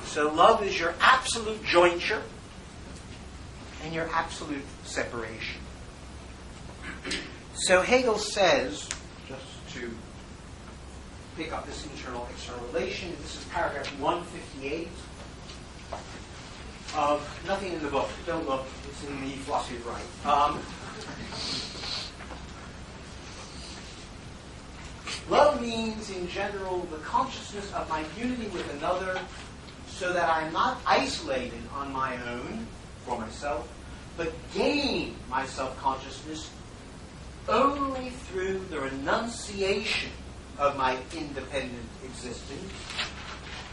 So love is your absolute jointure and your absolute separation. So Hegel says, just to pick up this internal-external relation, this is paragraph 158 of nothing in the book. Don't look. It's in the philosophy of right. Love means, in general, the consciousness of my unity with another, so that I am not isolated on my own for myself, but gain my self-consciousness only through the renunciation of my independent existence,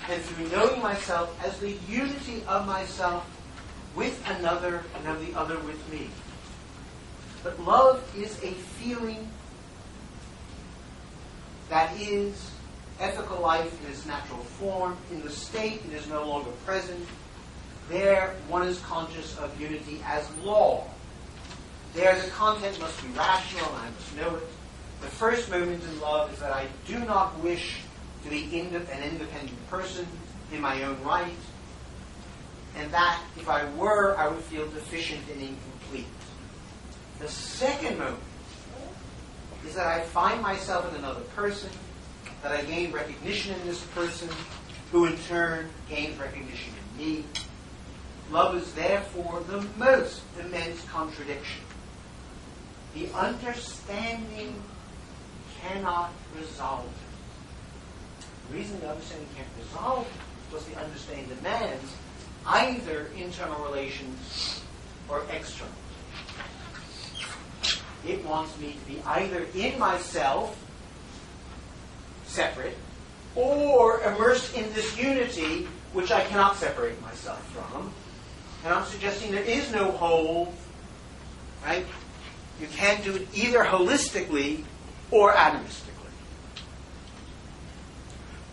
and through knowing myself as the unity of myself with another and of the other with me. But love is a feeling that is ethical life in its natural form. In the state, it is no longer present. There, one is conscious of unity as law. There, the content must be rational, and I must know it. The first moment in love is that I do not wish to be an independent person in my own right, and that, if I were, I would feel deficient and incomplete. The second moment is that I find myself in another person, that I gain recognition in this person, who in turn gains recognition in me. Love is therefore the most immense contradiction. The understanding cannot resolve it. The reason the understanding can't resolve it is because the understanding demands either internal relations or external. It wants me to be either in myself, separate, or immersed in this unity which I cannot separate myself from. And I'm suggesting there is no whole, right? You can't do it either holistically or atomistically.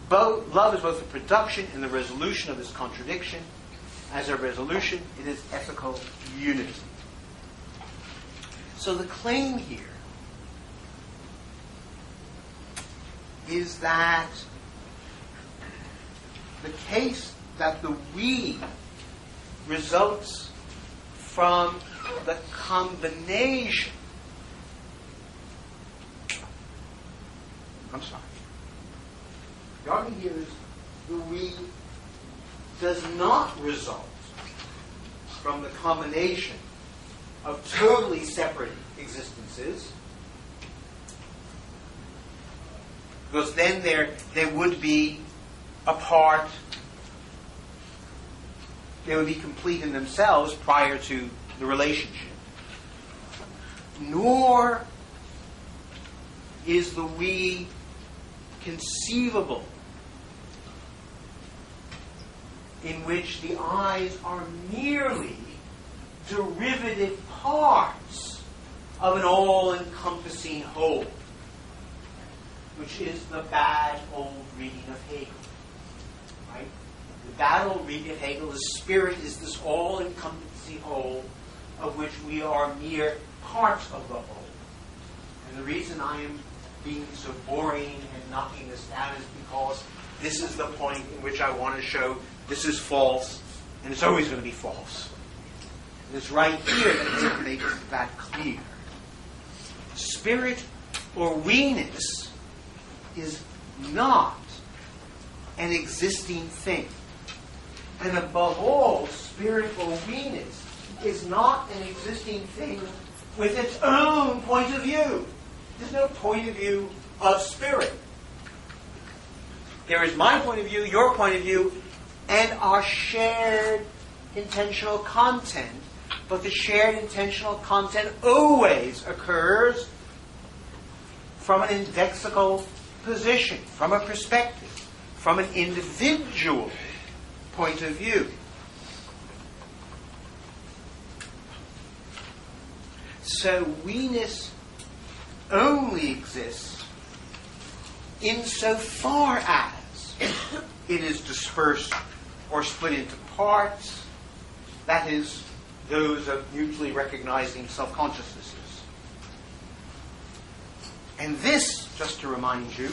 Love is both the production and the resolution of this contradiction. As a resolution, it is ethical unity. So the claim here is that the case that the we results from the combination. I'm sorry. The argument here is the we does not result from the combination of totally separate existences, because then there would be apart, they would be complete in themselves prior to the relationship. Nor is the we conceivable in which the eyes are merely derivative parts of an all-encompassing whole, which is the bad old reading of Hegel. Right? The bad old reading of Hegel, the spirit is this all-encompassing whole of which we are mere parts of the whole. And the reason I am being so boring and knocking this down is because this is the point in which I want to show this is false, and it's always going to be false. And it's right here that it makes that clear. Spirit or we-ness is not an existing thing. And above all, spirit or we-ness is not an existing thing with its own point of view. There's no point of view of spirit. There is my point of view, your point of view, and our shared intentional content. But the shared intentional content always occurs from an indexical position, from a perspective, from an individual point of view. So we-ness only exists insofar as it is dispersed or split into parts, that is, those of mutually recognizing self-consciousnesses. And this, just to remind you,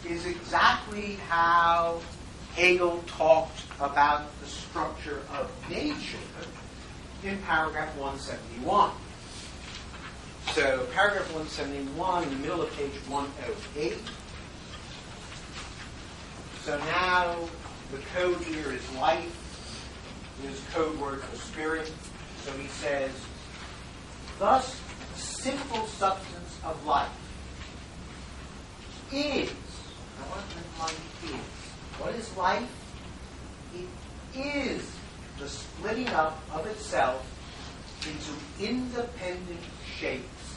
is exactly how Hegel talked about the structure of nature in paragraph 171. So, paragraph 171, in the middle of page 108. So now the code here is life. His code word for spirit. So he says, thus, the simple substance of life is. I want to define is. What is life? It is the splitting up of itself into independent shapes,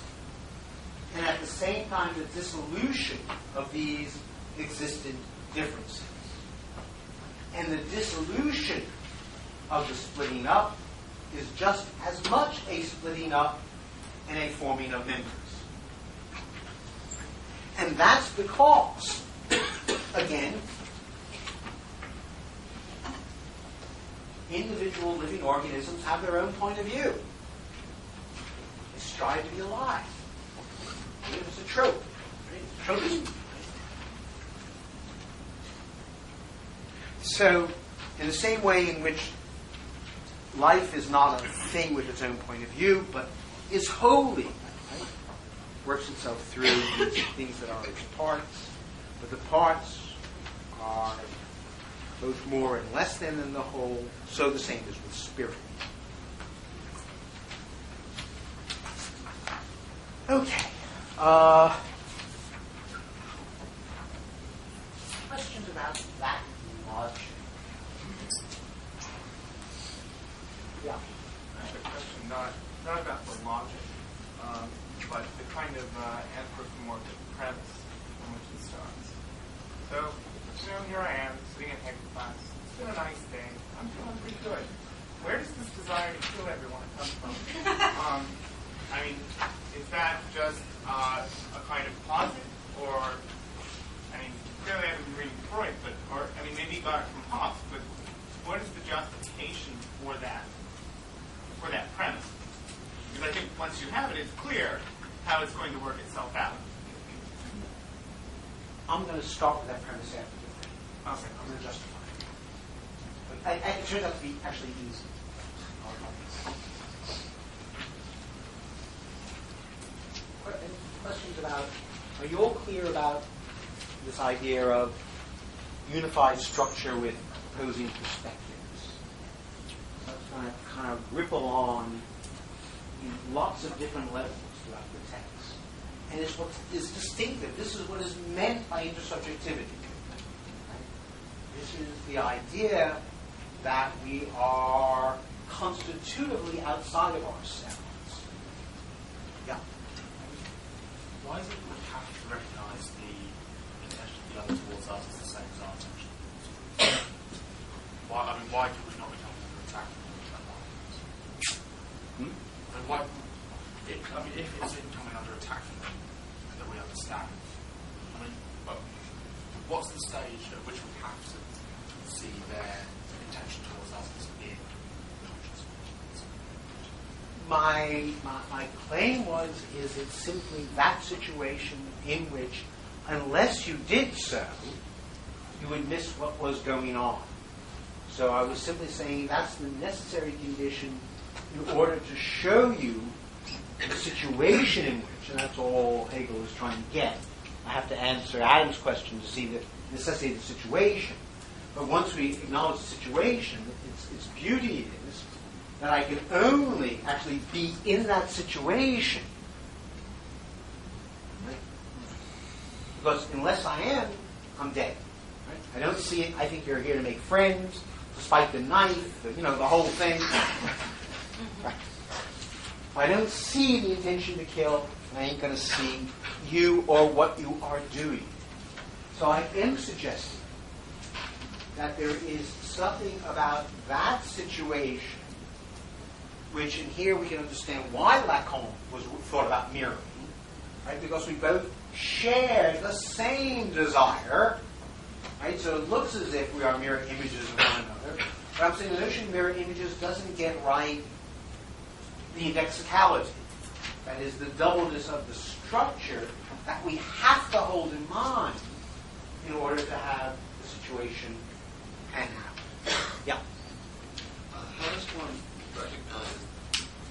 and at the same time the dissolution of these existent differences. And the dissolution of the splitting up is just as much a splitting up and a forming of members. And that's because, again, individual living organisms have their own point of view. They strive to be alive. It's a trope. Right? Tropism. So, in the same way in which life is not a thing with its own point of view, but is wholly, right? Works itself through these things that are its parts, but the parts are both more and less than the whole, so the same is with spirit. Okay. Questions about that logic? Yeah. I have a question, not about the logic, but the kind of anthropomorphic premise from which it starts. So, here I am, sitting in Hegel class. It's been a nice day. I'm feeling pretty good. Where does this desire to kill everyone come from? I mean, is that just a kind of posit, or, I mean, clearly I haven't been reading Freud, but, or, I mean, maybe you got it from Hobbes, but what is the justification for that premise? Because I think once you have it, it's clear how it's going to work itself out. I'm going to start with that premise after. Okay. I'm going to justify it. But it turns out to be actually easy. Questions about, are you all clear about this idea of unified structure with opposing perspectives? That's going to kind of ripple on in lots of different levels throughout the text. And it's what is distinctive. This is what is meant by intersubjectivity. This is the idea that we are constitutively outside of ourselves. Yeah. Why is it that we have to recognise the intention of the other towards us as the same as our intention? Why do we not become under attack from that one? If it's in coming under attack from them that we understand, what's the stage at which we have to see their intention towards us as being conscious? My claim is it's simply that situation in which, unless you did so, you would miss what was going on. So I was simply saying that's the necessary condition in order to show you the situation in which, and that's all Hegel is trying to get. I have to answer Adam's question to see the necessity of the situation. But once we acknowledge the situation, its beauty is that I can only actually be in that situation. Right? Because unless I am, I'm dead. Right? I don't see it. I think you're here to make friends, despite the knife, the whole thing. Right. If I don't see the intention to kill, I ain't going to see you or what you are doing. So I am suggesting that there is something about that situation which in here we can understand why Lacan was thought about mirroring, right? Because we both share the same desire, right? So it looks as if we are mirror images of one another. But I'm saying the notion of mirror images doesn't get right the indexicality. That is the doubleness of the structure that we have to hold in mind in order to have the situation pan out. Yeah. How does one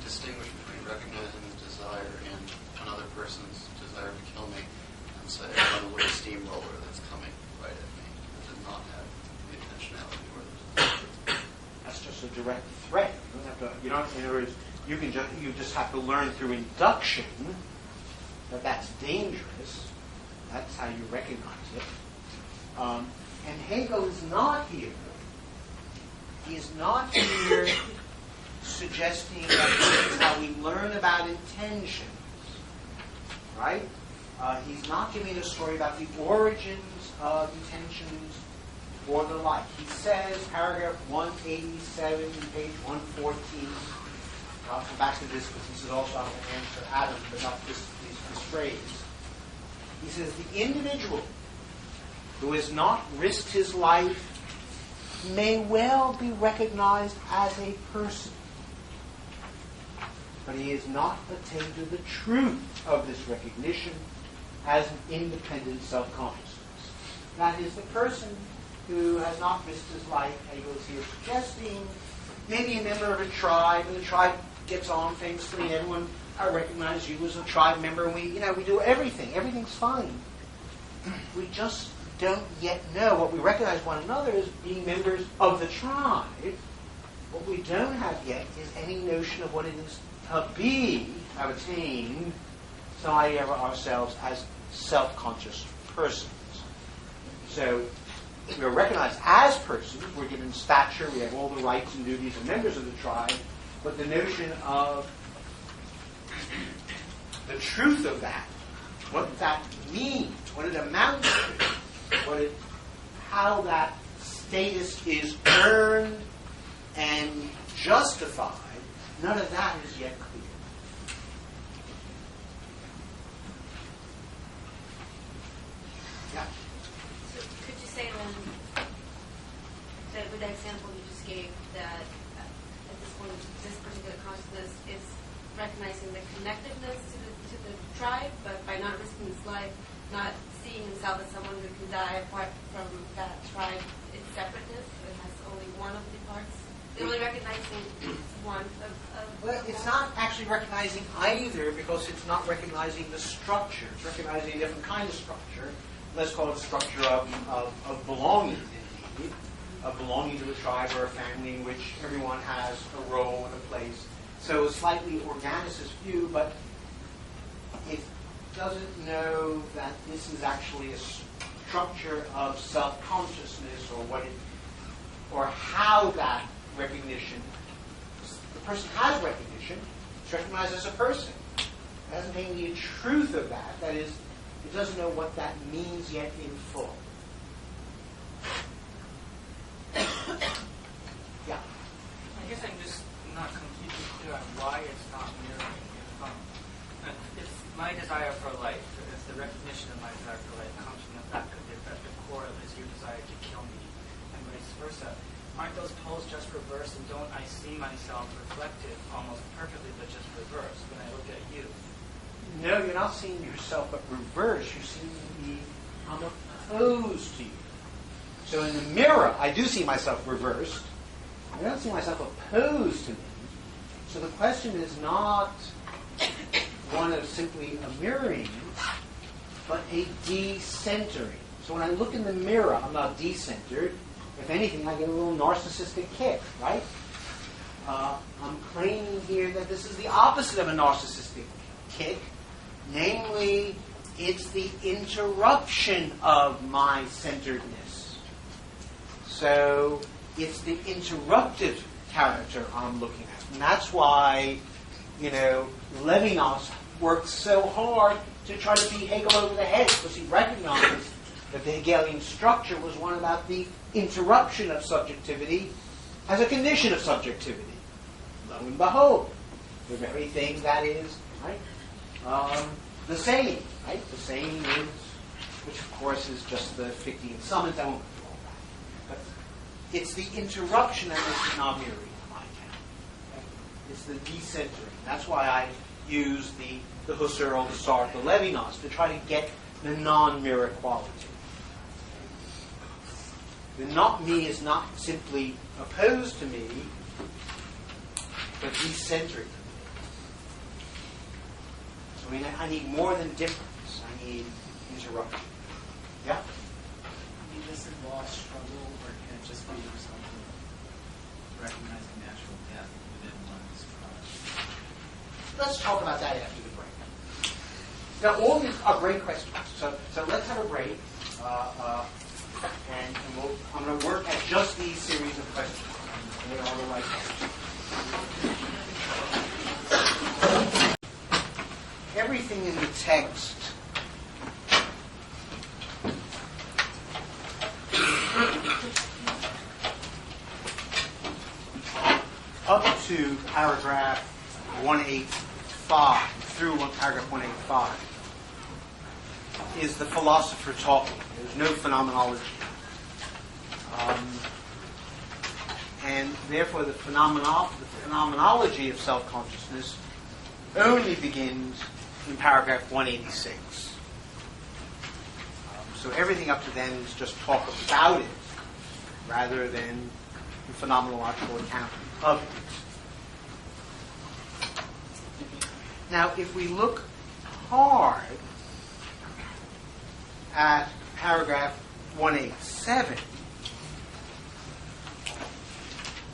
distinguish between recognizing the desire and another person's desire to kill me and say, I'm a little steamroller that's coming right at me? Does it not have direct threat. You don't have to, in other words, you just have to learn through induction that that's dangerous. That's how you recognize it. And Hegel is not here. He is not here suggesting that this is how we learn about intentions. Right? He's not giving a story about the origins of intentions or the like. He says, paragraph 187, page 114, I'll come back to this because this is also how to answer Adam, but not this phrase. He says, the individual who has not risked his life may well be recognized as a person, but he has not attained to the truth of this recognition as an independent self-consciousness. That is, the person who has not risked his life, Hegel is here suggesting, maybe a member of a tribe, and the tribe gets on famously, and everyone, I recognize you as a tribe member, and we do everything. Everything's fine. We just don't yet know. What we recognize one another as being members of the tribe. What we don't have yet is any notion of what it is to be, have attained, so I ever ourselves as self-conscious persons. So we are recognized as persons. We're given stature. We have all the rights and duties of members of the tribe. But the notion of the truth of that, what that means, what it amounts to, how that status is earned and justified, none of that is yet clear. Yeah. So could you say then that with that example you just gave, that at this point this particular consciousness is recognizing the connectedness to the tribe, but by not risking his life, not seeing himself as someone who can die apart from that tribe, its separateness, it has only one of the parts. They're only recognizing one of Well, it's not actually recognizing either, because it's not recognizing the structure. It's recognizing a different kind of structure. Let's call it structure of belonging, indeed. Of belonging to a tribe or a family in which everyone has a role and a place. So a slightly organicist view, but it doesn't know that this is actually a structure of self-consciousness, or how that recognition, the person has recognition, it's recognized as a person. It hasn't taken the truth of that. That is, it doesn't know what that means yet in full. Yeah. I guess I'm just not completely clear on why it's not mirroring. If my desire for life, if the recognition of my desire for life comes from the fact that the core of is your desire to kill me, and vice versa, aren't those poles just reversed, and don't I see myself reflected almost perfectly, but just reversed when I look at you? No, you're not seeing yourself but reversed. You're seeing me opposed to you. So in the mirror, I do see myself reversed. I don't see myself opposed to me. So the question is not one of simply a mirroring, but a decentering. So when I look in the mirror, I'm not decentered. If anything, I get a little narcissistic kick, right? I'm claiming here that this is the opposite of a narcissistic kick. Namely, it's the interruption of my centeredness. So it's the interruptive character I'm looking at. And that's why, Levinas worked so hard to try to beat Hegel over the head, because he recognized that the Hegelian structure was one about the interruption of subjectivity as a condition of subjectivity. Lo and behold, the very thing that is, right, the same, right? The same is, which of course is just the Fichtean summons. I won't go through all that. But it's the interruption that makes it not mirroring in my account. Okay? It's the decentering. That's why I use the Husserl, the Sartre, the Levinas to try to get the non-mirror quality. The not me is not simply opposed to me, but decentered. So I need more than difference. I need interruption. Yeah? Does this involve struggle, or can it just be something recognizing natural death within one's product? Let's talk about that after the break. Now, all these are great questions. So let's have a break, and I'm going to work at just these series of questions. They are the right questions. Everything in the text up to paragraph 185, through paragraph 185, is the philosopher talking. There's no phenomenology. And therefore the phenomenology of self-consciousness only begins in paragraph 186. So everything up to then is just talk about it, rather than the phenomenological account of it. Now, if we look hard at paragraph 187,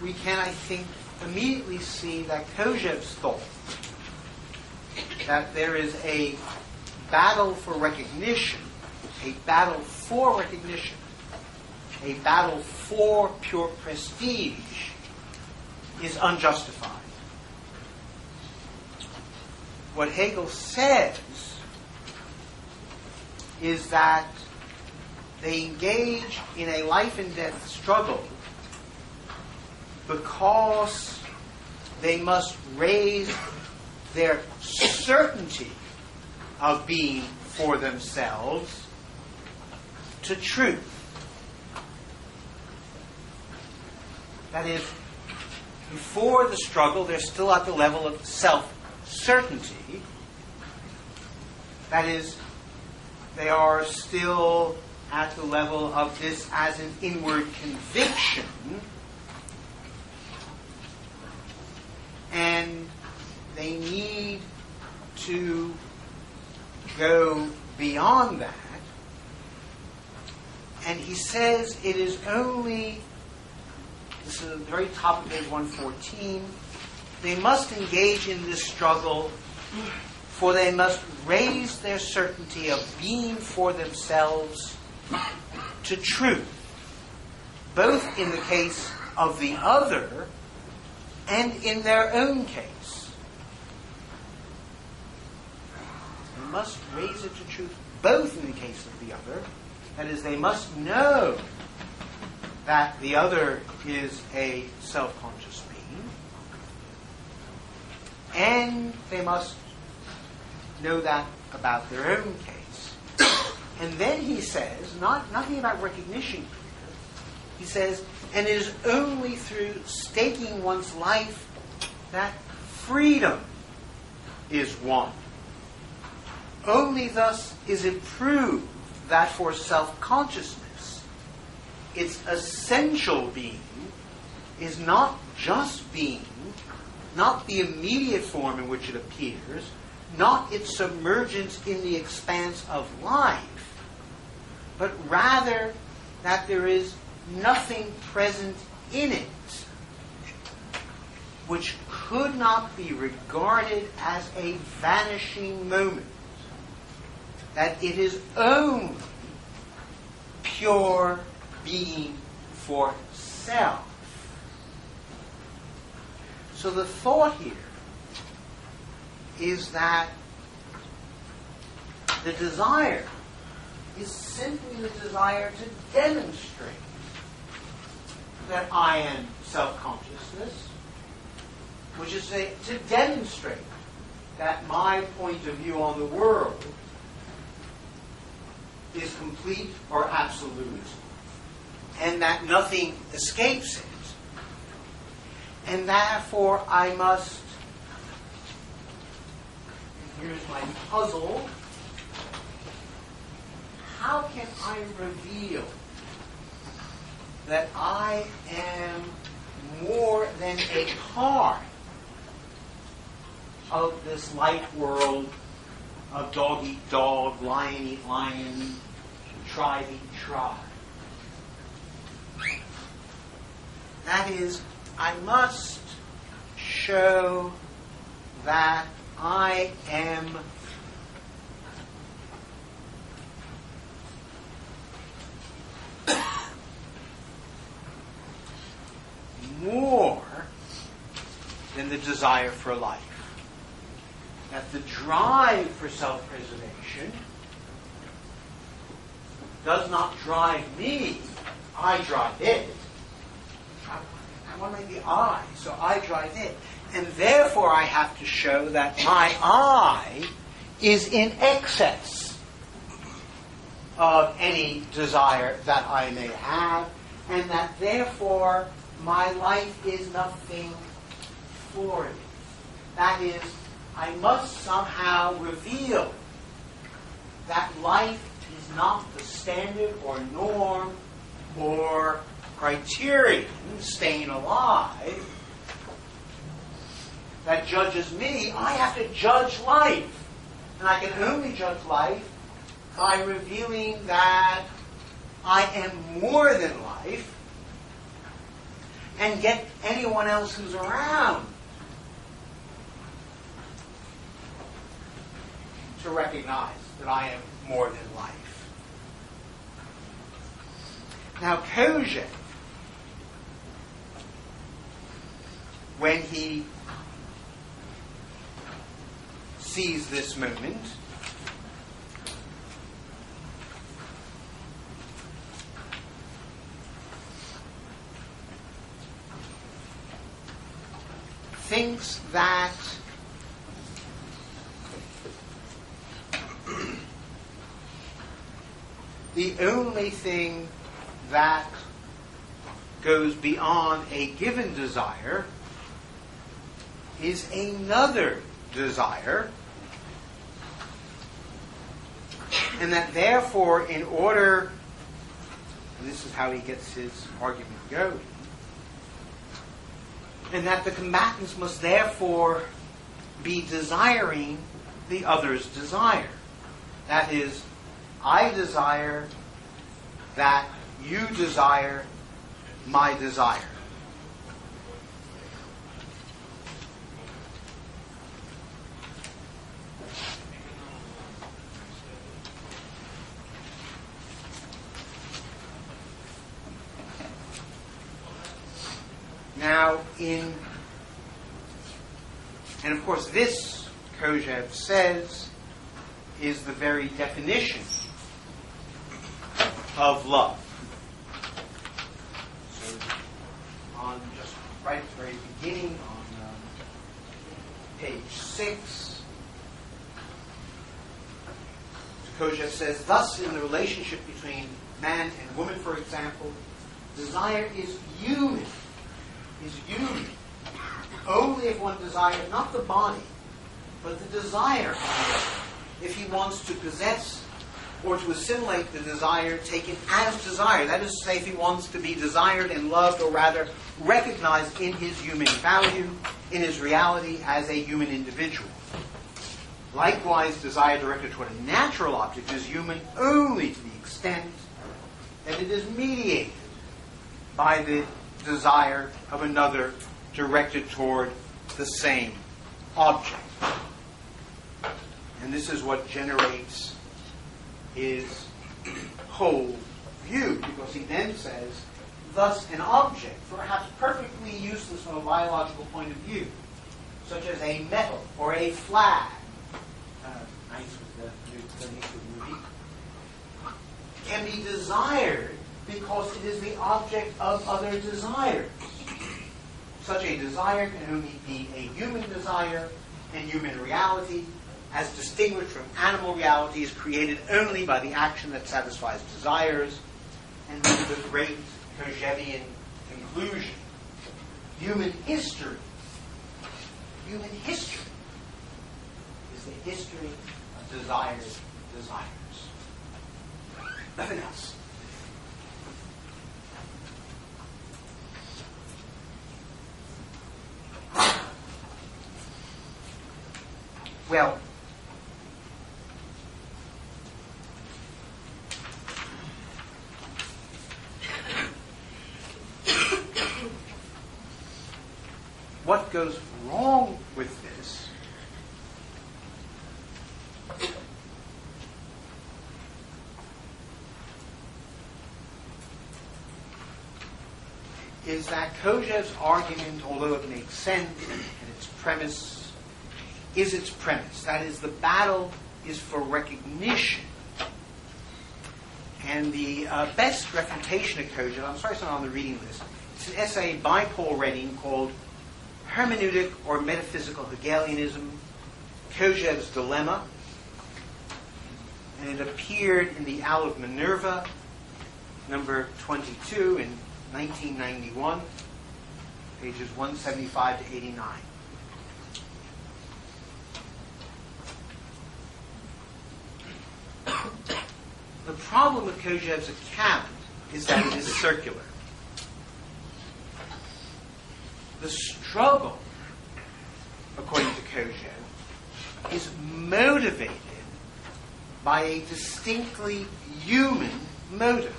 we can, I think, immediately see that Kojève's thought that there is a battle for recognition, a battle for recognition, a battle for pure prestige is unjustified. What Hegel says is that they engage in a life and death struggle because they must raise their certainty of being for themselves to truth. That is, before the struggle, they're still at the level of self-certainty. That is, they are still at the level of this as an inward conviction, and they need to go beyond that. And he says it is only, this is at the very top of page 114, they must engage in this struggle, for they must raise their certainty of being for themselves to truth, both in the case of the other and in their own case. They must raise it to truth, both in the case of the other. That is, they must know that the other is a self-conscious being, and they must know that about their own case. And then he says, nothing about recognition here. He says, and it is only through staking one's life that freedom is won. Only thus is it proved that for self-consciousness, its essential being is not just being, not the immediate form in which it appears, not its submergence in the expanse of life, but rather that there is nothing present in it which could not be regarded as a vanishing moment, that it is only pure being for self. So the thought here is that the desire is simply the desire to demonstrate that I am self-consciousness, which is to demonstrate that my point of view on the world is complete or absolute, and that nothing escapes it. And therefore I must, and here's my puzzle, how can I reveal that I am more than a part of this light world of dog eat dog, lion eat lion, tribe eat tribe? That is, I must show that I am more than the desire for life. That the drive for self-preservation does not drive me, I drive it. I want to be I, so I drive it. And therefore I have to show that my I is in excess of any desire that I may have, and that therefore my life is nothing for me. That is, I must somehow reveal that life is not the standard or norm or criterion, staying alive, that judges me. I have to judge life. And I can only judge life by revealing that I am more than life and get anyone else who's around to recognize that I am more than life. Now, Kojève, when he sees this moment, thinks that the only thing that goes beyond a given desire is another desire, and that therefore, in order, and this is how he gets his argument going, and that the combatants must therefore be desiring the other's desire. That is, I desire that you desire my desire. Now, and of course this, Kojève says, is the very definition of love. So, on just right at the very beginning, on page 6, Kojève says, thus in the relationship between man and woman, for example, desire is human. Only if one desires not the body, but the desire. If he wants to possess or to assimilate the desire taken as desire, that is to say, if he wants to be desired and loved, or rather recognized in his human value, in his reality as a human individual. Likewise, desire directed toward a natural object is human only to the extent that it is mediated by the desire of another directed toward the same object. And this is what generates his whole view, because he then says, thus an object, perhaps perfectly useless from a biological point of view, such as a metal or a flag, nice with the movie, can be desired because it is the object of other desires. Such a desire can only be a human desire, and human reality, as distinguished from animal reality, is created only by the action that satisfies desires. And then the great Kojèvian conclusion: human history is the history of desires. Nothing else. Well, what goes wrong with this is that Kojelev's argument, although it makes sense, and its premise is its premise. That is, the battle is for recognition. And the best refutation of Kojelev, I'm sorry it's not on the reading list, it's an essay by Paul Redding called Hermeneutic or Metaphysical Hegelianism, Kojelev's Dilemma. And it appeared in the Owl of Minerva, number 22 in 1991, pages 175 to 89. The problem with Kojelev's account is that it is circular. The struggle, according to Kojelov, is motivated by a distinctly human motive.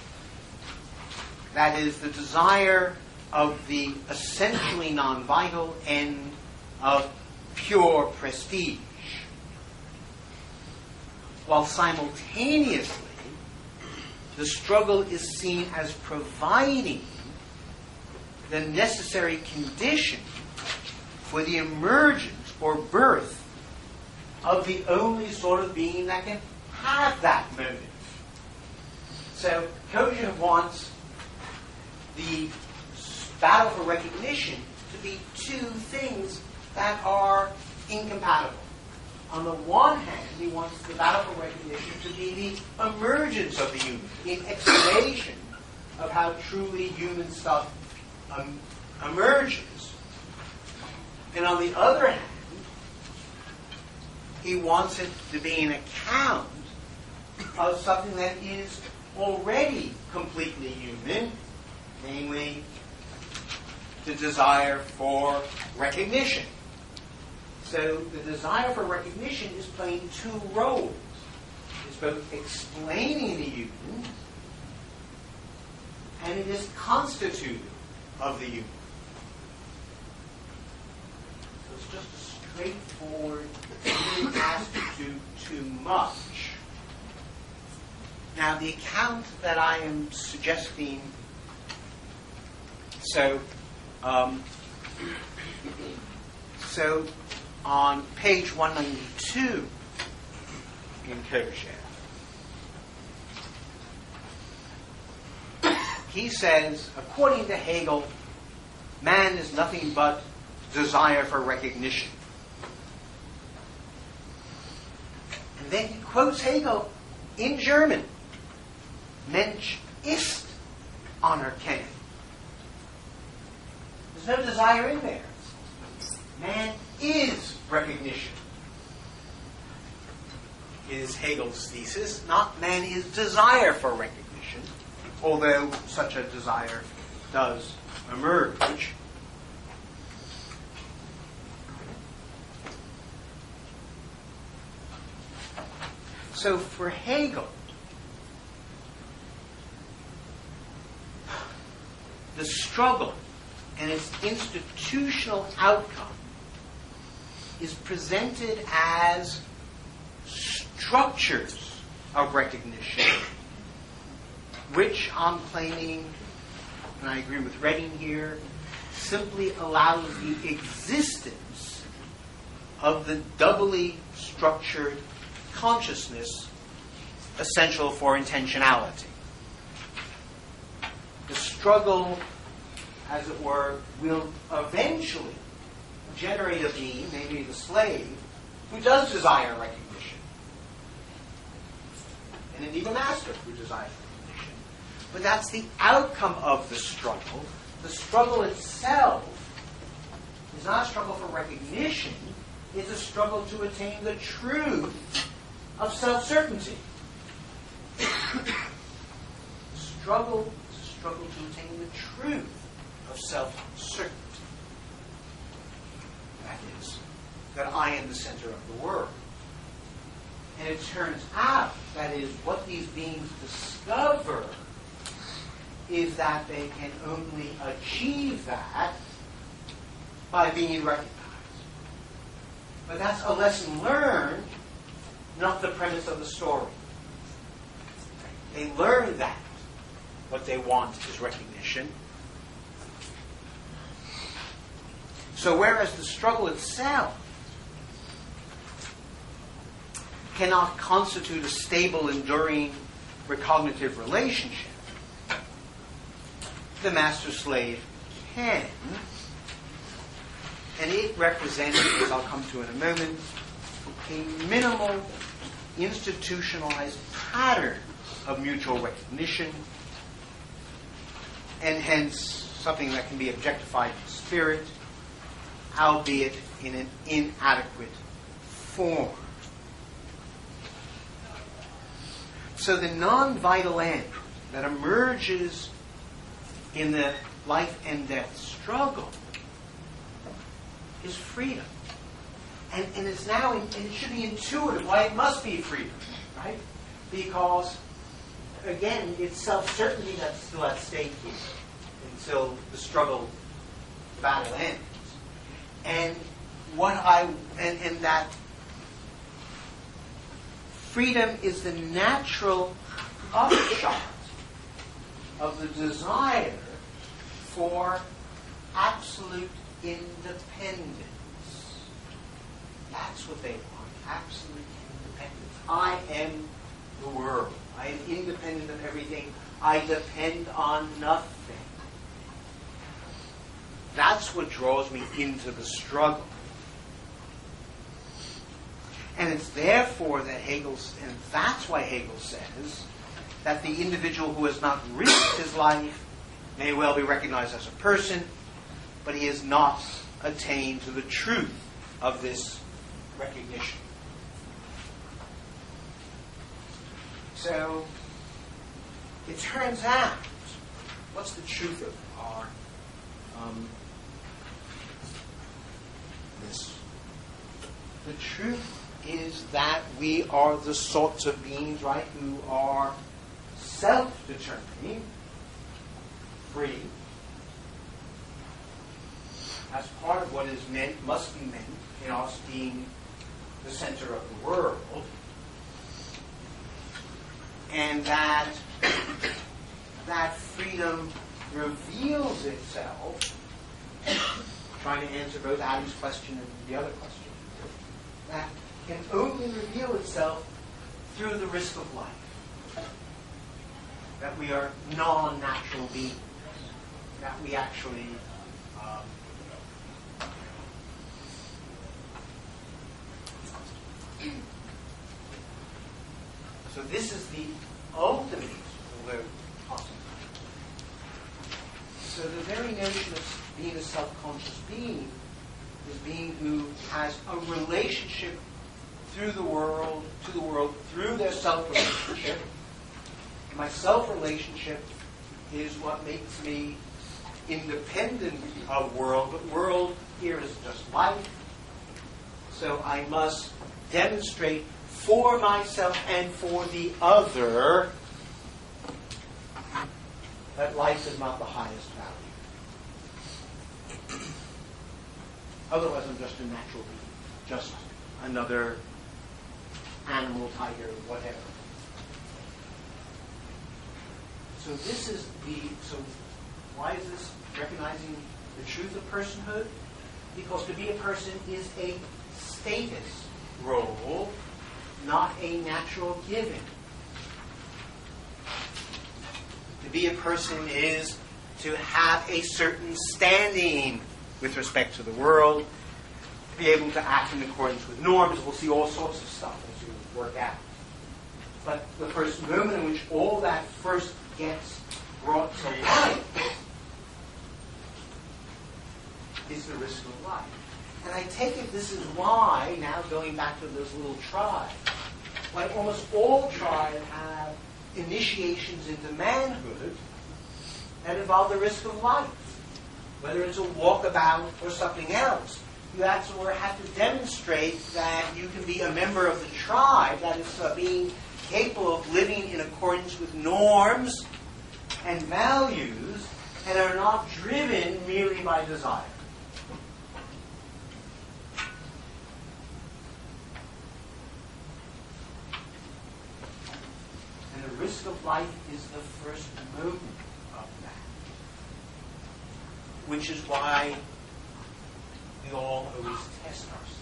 That is, the desire of the essentially non-vital end of pure prestige, while simultaneously the struggle is seen as providing the necessary condition for the emergence or birth of the only sort of being that can have that motive. So Kojelov wants the battle for recognition to be two things that are incompatible. On the one hand, he wants the battle for recognition to be the emergence of the human, the explanation of how truly human stuff emerges. And on the other hand, he wants it to be an account of something that is already completely human, namely the desire for recognition. So the desire for recognition is playing two roles. It's both explaining the human and it is constitutive of the human. So it's just a straightforward, it didn't ask to do too much. Now the account that I am suggesting, so on page 192 in Kojelov, he says, according to Hegel, man is nothing but desire for recognition. And then he quotes Hegel in German, Mensch ist Anerkennen. There's no desire in there. Man is recognition, is Hegel's thesis, not man is desire for recognition, although such a desire does emerge. So for Hegel, the struggle and its institutional outcome is presented as structures of recognition, which I'm claiming, and I agree with Redding here, simply allows the existence of the doubly structured consciousness essential for intentionality. The struggle, as it were, will eventually generate a being, namely the slave, who does desire recognition. And indeed a master who desires recognition. But that's the outcome of the struggle. The struggle itself is not a struggle for recognition, it's a struggle to attain the truth of self-certainty. Struggle is a struggle to attain the truth of self-certainty. That is, that I am the center of the world. And it turns out, that is, what these beings discover is that they can only achieve that by being recognized. But that's a lesson learned, not the premise of the story. They learn that what they want is recognition. So whereas the struggle itself cannot constitute a stable, enduring, recognitive relationship, the master-slave can. And it represents, as I'll come to in a moment, a minimal, institutionalized pattern of mutual recognition, and hence something that can be objectified in spirit, albeit in an inadequate form. So the non-vital end that emerges in the life and death struggle is freedom. And it's now, and it should be intuitive why it must be freedom, right? Because, again, it's self-certainty that's still at stake here until the struggle, the battle ends. And and that freedom is the natural upshot of the desire for absolute independence. That's what they want, absolute independence. I am the world. I am independent of everything. I depend on nothing. That's what draws me into the struggle. And it's therefore that and that's why Hegel says that the individual who has not risked his life may well be recognized as a person, but he has not attained to the truth of this recognition. So, it turns out, what's the truth of our this? The truth is that we are the sorts of beings, right, who are self-determining, free, as part of what is meant, must be meant, in us being the center of the world, and that freedom reveals itself, trying to answer both Adam's question and the other question, that can only reveal itself through the risk of life. That we are non-natural beings. That we actually so this is the ultimate, although possible. So the very notion of being a self-conscious being is being who has a relationship through the world, to the world, through their self-relationship. My self-relationship is what makes me independent of world, but world here is just life. So I must demonstrate for myself and for the other that life is not the highest value. Otherwise I'm just a natural being, just another animal, tiger, whatever. So this is so why is this recognizing the truth of personhood? Because to be a person is a status role, not a natural given. To be a person is to have a certain standing with respect to the world, to be able to act in accordance with norms. We'll see all sorts of stuff as you work out. But the first moment in which all that first gets brought to light is the risk of life. And I take it this is why, now going back to this little tribe, why almost all tribes have initiations into manhood that involve the risk of life. Whether it's a walkabout or something else, you actually have to demonstrate that you can be a member of the tribe, that is being capable of living in accordance with norms and values, and are not driven merely by desire. risk of life is the first moment of that. Which is why we all always test ourselves,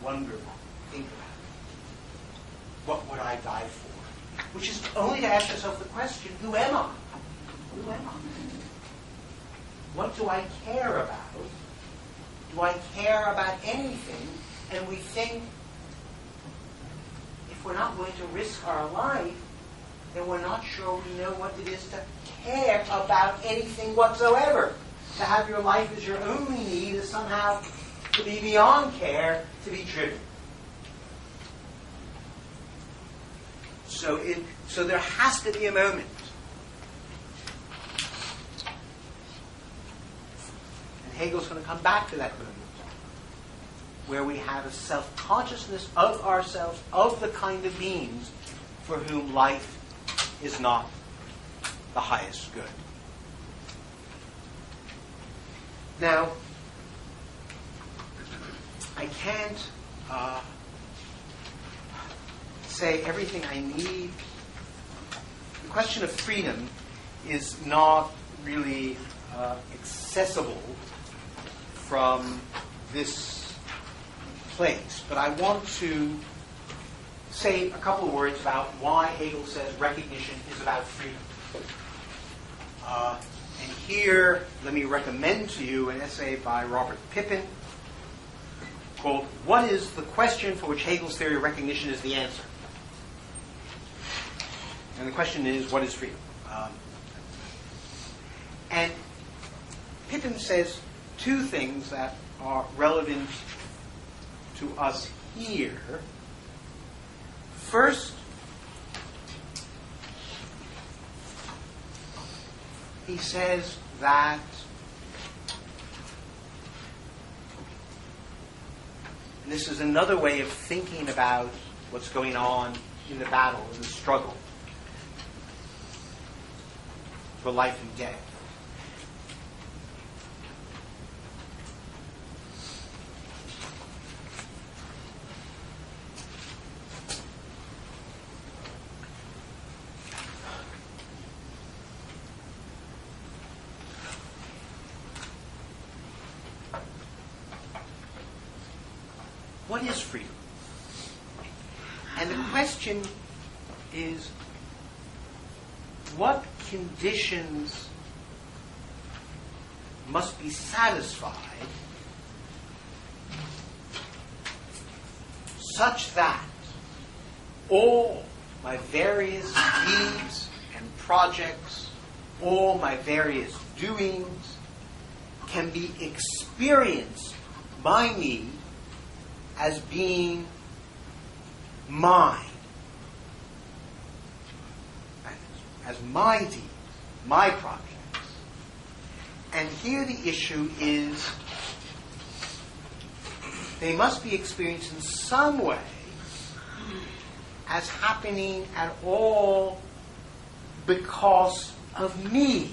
wonder about it, think about it. What would I die for? Which is only to ask yourself the question, who am I? Who am I? What do I care about? Do I care about anything? And we think, if we're not willing to risk our life, then we're not sure we know what it is to care about anything whatsoever. To have your life as your only need is somehow to be beyond care, to be driven. So there has to be a moment. And Hegel's going to come back to that moment, where we have a self-consciousness of ourselves, of the kind of beings for whom life is not the highest good. Now, I can't say everything I need. The question of freedom is not really accessible from this place, but I want to say a couple of words about why Hegel says recognition is about freedom. And here, let me recommend to you an essay by Robert Pippin called "What is the Question for which Hegel's Theory of Recognition is the Answer?" And the question is, what is freedom? And Pippin says two things that are relevant to us here. First, he says that and this is another way of thinking about what's going on in the battle, in the struggle for life and death. What is freedom? And the question is, what conditions must be satisfied such that all my various deeds and projects, all my various doings can be experienced by me as being mine, as my deeds, my projects. And here the issue is they must be experienced in some way as happening at all because of me.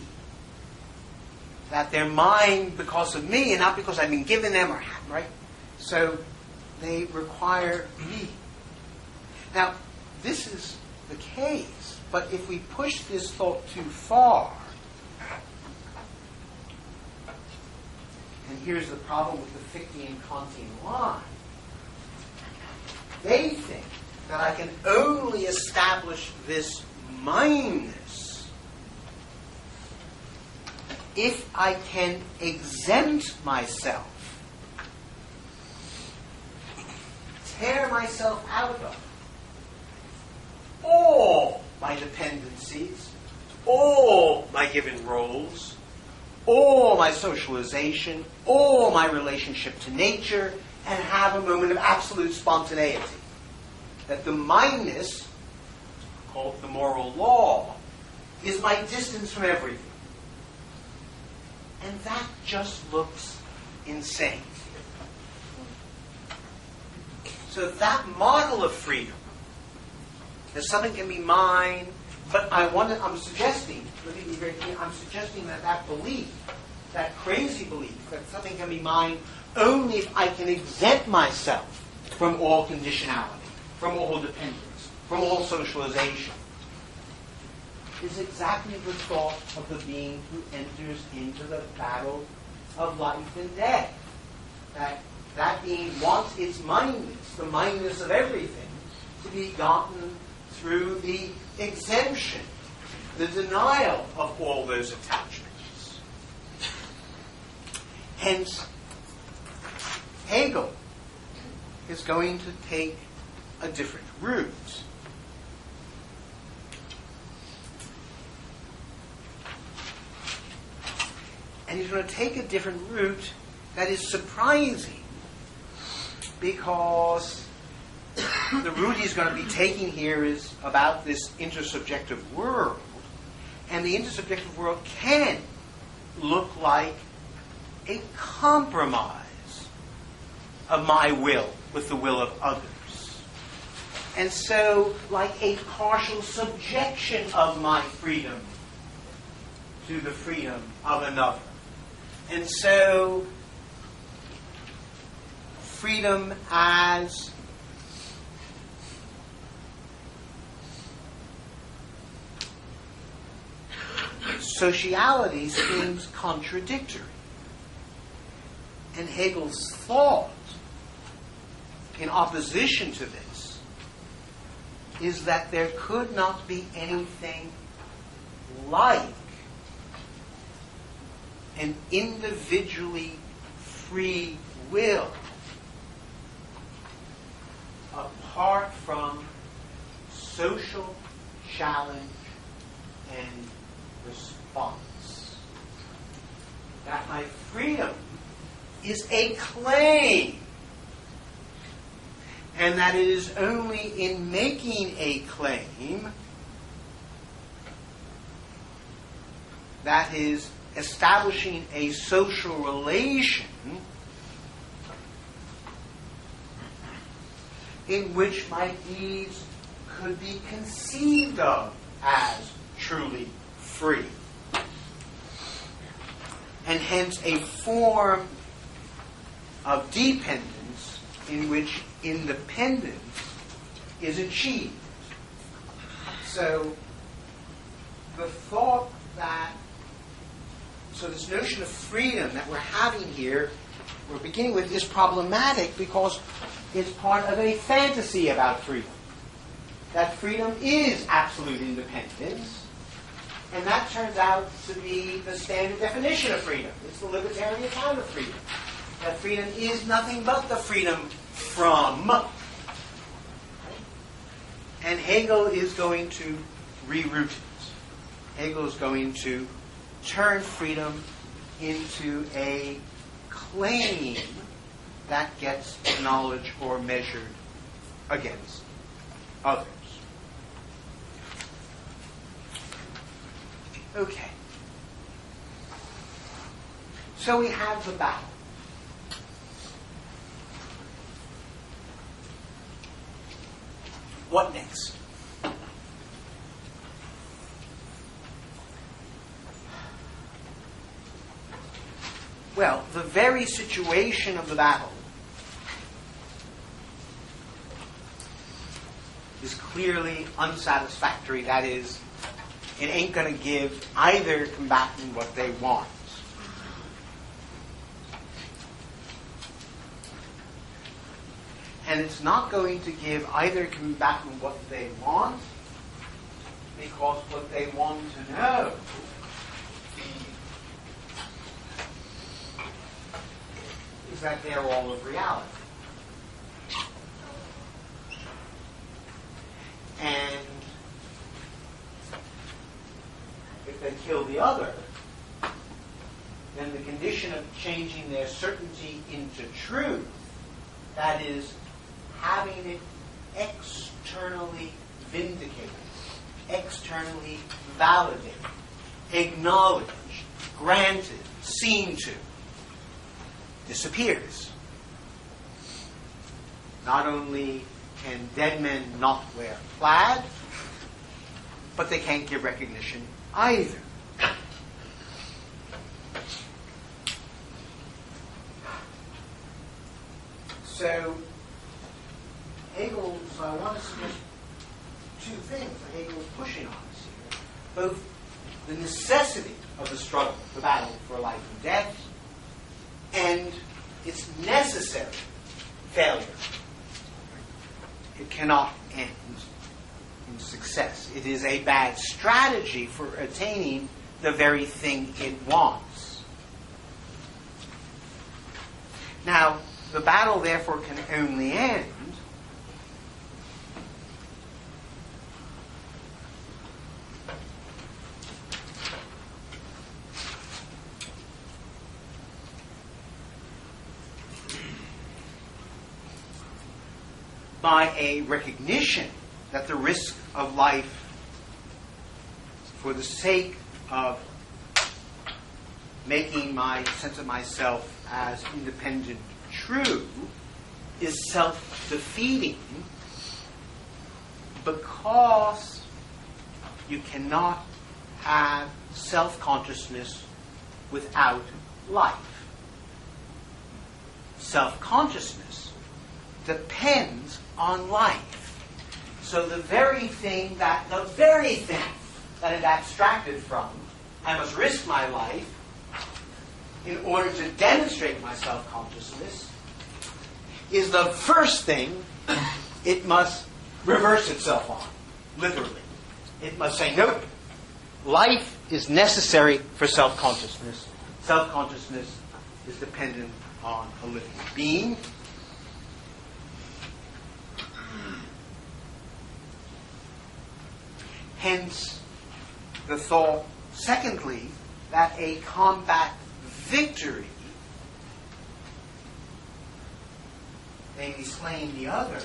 That they're mine because of me and not because I've been given them, or right? So they require me. Now, this is the case, but if we push this thought too far, and here's the problem with the Fichtean Kantian line, they think that I can only establish this mineness if I can exempt myself, tear myself out of all my dependencies, all my given roles, all my socialization, all my relationship to nature, and have a moment of absolute spontaneity. That the mineness, called the moral law, is my distance from everything. And that just looks insane. So that model of freedom, that something can be mine, but I'm suggesting, let me be very clear, I'm suggesting that belief, that crazy belief, that something can be mine only if I can exempt myself from all conditionality, from all dependence, from all socialization, is exactly the thought of the being who enters into the battle of life and death. That being wants its mindness, the mindness of everything, to be gotten through the exemption, the denial of all those attachments. Hence, Hegel is going to take a different route. And he's going to take a different route that is surprising, because the route he's going to be taking here is about this intersubjective world. And the intersubjective world can look like a compromise of my will with the will of others. And so, like a partial subjection of my freedom to the freedom of another. And so, freedom as sociality seems contradictory. And Hegel's thought, in opposition to this, is that there could not be anything like an individually free will apart from social challenge and response. That my freedom is a claim, and that it is only in making a claim, that is, establishing a social relation in which my deeds could be conceived of as truly free. And hence a form of dependence in which independence is achieved. So the thought that, so this notion of freedom that we're having here, we're beginning with, is problematic because it's part of a fantasy about freedom. That freedom is absolute independence, and that turns out to be the standard definition of freedom. It's the libertarian account of freedom. That freedom is nothing but the freedom from. And Hegel is going to reroute it. Hegel is going to turn freedom into a claim that gets acknowledged or measured against others. Okay. So we have the battle. What next? Well, the very situation of the battle is clearly unsatisfactory. That is, it ain't going to give either combatant what they want. And it's not going to give either combatant what they want, because what they want to know is that they're all of reality. And if they kill the other, then the condition of changing their certainty into truth, that is, having it externally vindicated, externally validated, acknowledged, granted, seen to, disappears. Not only can dead men not wear plaid, but they can't give recognition either. So, I want to suggest two things that Hegel is pushing on us here. both the necessity of the struggle, the battle for life and death, and its necessary failure. It cannot end in success. It is a bad strategy for attaining the very thing it wants. Now, the battle, therefore, can only end by a recognition that the risk of life for the sake of making my sense of myself as independent true is self-defeating, because you cannot have self-consciousness without life. Self-consciousness depends on life. So the very thing that is abstracted from, I must risk my life in order to demonstrate my self-consciousness, is the first thing it must reverse itself on, literally. It must say, nope, life is necessary for self-consciousness. Self-consciousness is dependent on a living being. Hence, the thought, secondly, that a combat victory may be slaying the other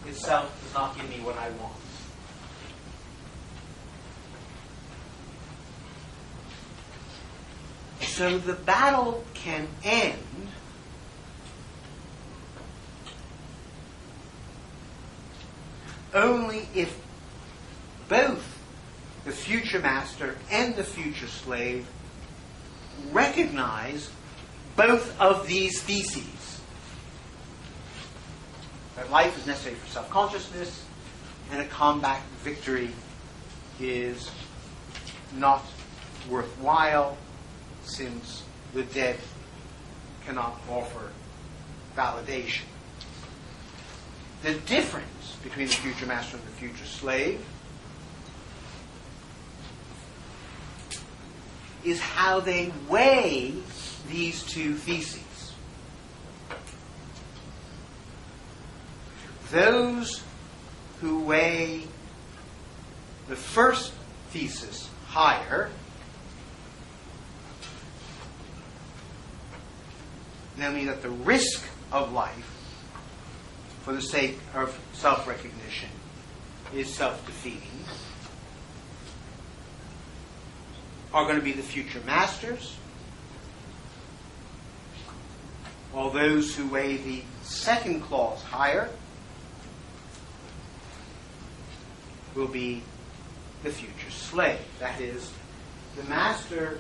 itself does not give me what I want. So the battle can end only if both the future master and the future slave recognize both of these theses. That life is necessary for self-consciousness, and a combat victory is not worthwhile, since the dead cannot offer validation. The difference between the future master and the future slave is how they weigh these two theses. Those who weigh the first thesis higher, namely that the risk of life for the sake of self-recognition is self-defeating, are going to be the future masters, while those who weigh the second clause higher will be the future slave. That is, the master,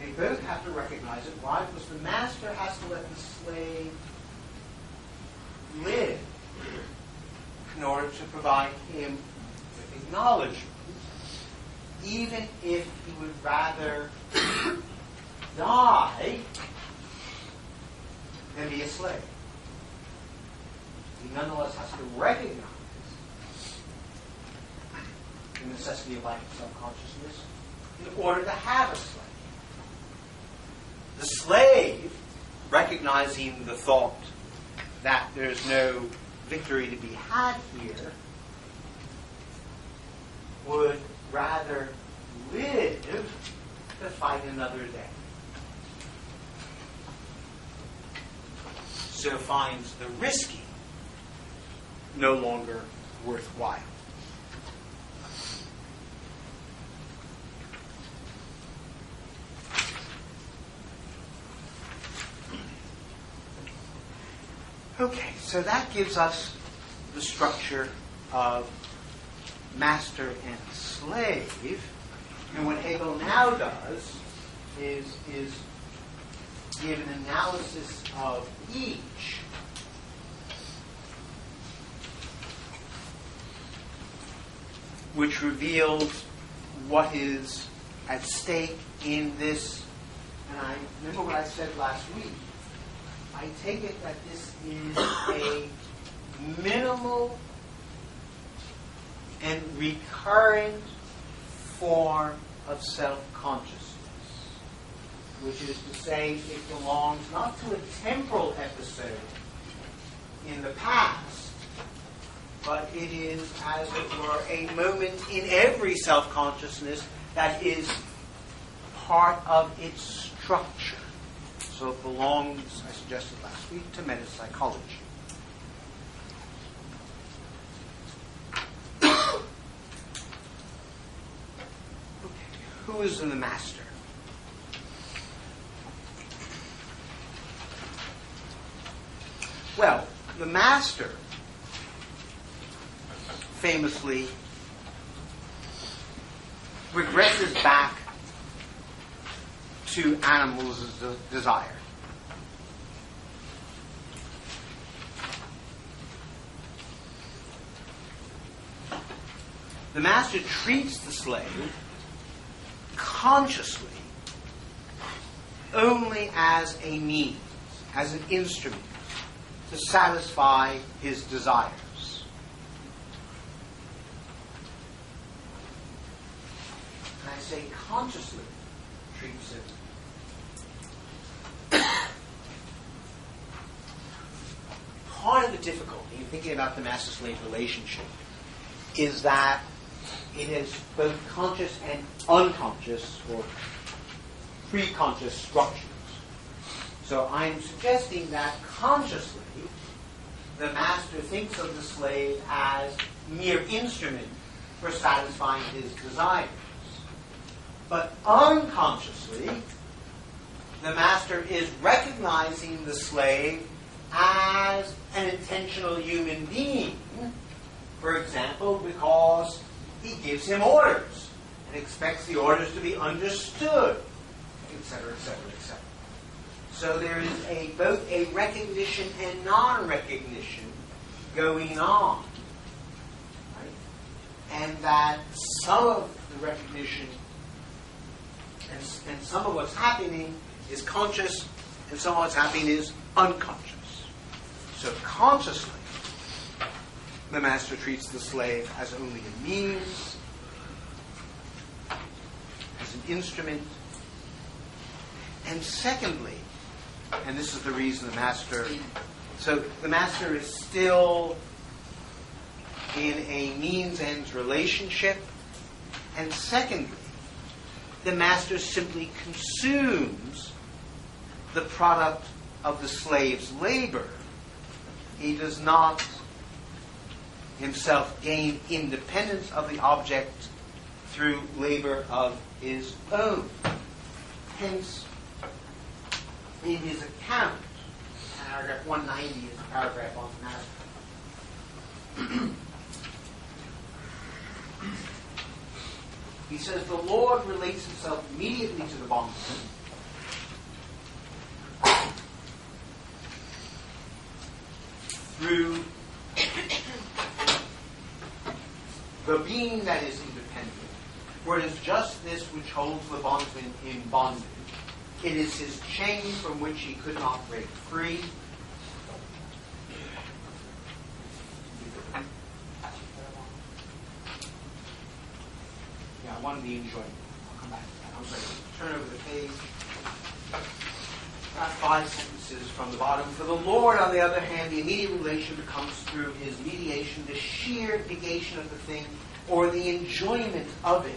they both have to recognize it. Why? Because the master has to let the slave live in order to provide him with acknowledgement, even if he would rather die than be a slave. He nonetheless has to recognize the necessity of life and self-consciousness in order to have a slave. The slave, recognizing the thought that there's no victory to be had here, would rather live to fight another day. So finds the risking no longer worthwhile. Okay, so that gives us the structure of master and slave. And what Hegel now does is give an analysis of each which reveals what is at stake in this. And I remember what I said last week. I take it that this is a minimal and recurrent form of self-consciousness, which is to say it belongs not to a temporal episode in the past, but it is, as it were, a moment in every self-consciousness that is part of its structure. So it belongs, I suggested last week, to metapsychology. Who is the master? Well, the master famously regresses back to animals' desire. The master treats the slave consciously only as a means, as an instrument to satisfy his desires. And I say consciously treats it. Part of the difficulty in thinking about the master-slave relationship is that it is both conscious and unconscious or pre-conscious structures. So I'm suggesting that consciously the master thinks of the slave as mere instrument for satisfying his desires. But unconsciously, the master is recognizing the slave as an intentional human being, for example, because he gives him orders and expects the orders to be understood, etc., etc., etc. So there is both a recognition and non-recognition going on, right? And that some of the recognition and some of what's happening is conscious, and some of what's happening is unconscious. So consciously, the master treats the slave as only a means, as an instrument. And secondly, and this is the reason the master is still in a means-ends relationship. And secondly, the master simply consumes the product of the slave's labor. He does not himself gain independence of the object through labor of his own. Hence, in his account, paragraph 190 is a paragraph on the master. He says, the Lord relates himself immediately to the bondman through the being that is independent. For it is just this which holds the bondsman in bondage. It is his chain from which he could not break free. Yeah, I wanted the enjoyment. I'll come back to that. I'm sorry. Turn over the page. About 5 sentences from the bottom. For the Lord, on the other hand, the immediate relation becomes through his mediation the sheer negation of the thing or the enjoyment of it.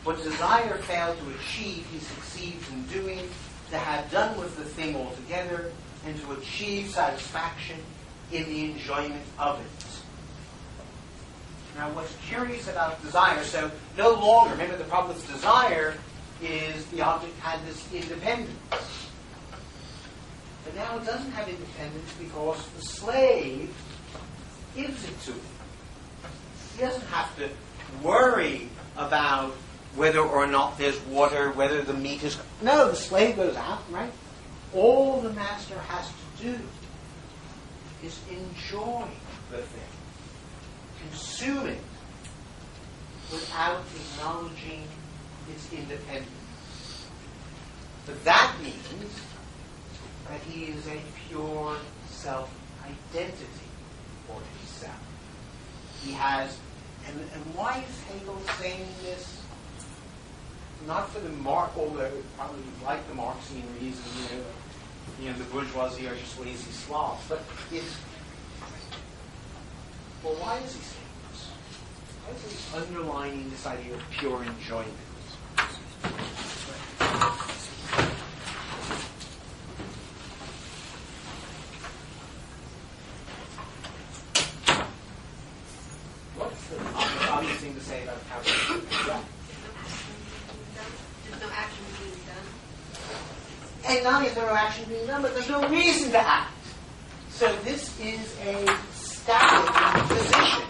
What desire failed to achieve, he succeeds in doing, to have done with the thing altogether, and to achieve satisfaction in the enjoyment of it. Now, what's curious about desire, so no longer, remember the problem with desire is the object had this independence. But now it doesn't have independence because the slave gives it to him. He doesn't have to worry about whether or not there's water, whether the meat is... No, the slave goes out, right? All the master has to do is enjoy the thing, consume it, without acknowledging its independence. But that means that he is a pure self-identity for himself. He has, and why is Hegel saying this? Not for the although probably like the Marxian reason, the bourgeoisie are just lazy sloths, but it's, well, why is he saying this? Why is he underlining this idea of pure enjoyment? What's the obvious thing to say about how to There's no action being done. And not only is there no action being done, but there's no reason to act. So this is a static position.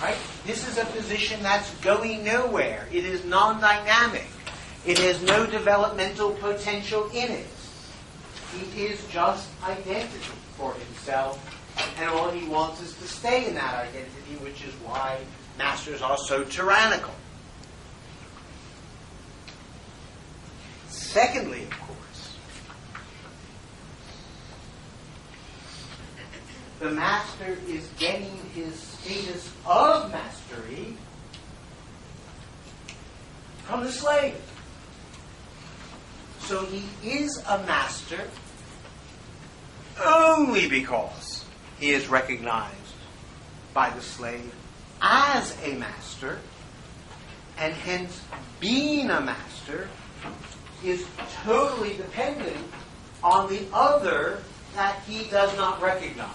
Right? This is a position that's going nowhere. It is non-dynamic. It has no developmental potential in it. He is just identity for himself, and all he wants is to stay in that identity, which is why masters are so tyrannical. Secondly, of course, the master is getting his status of mastery from the slave. So he is a master only because he is recognized by the slave as a master, and hence being a master is totally dependent on the other that he does not recognize.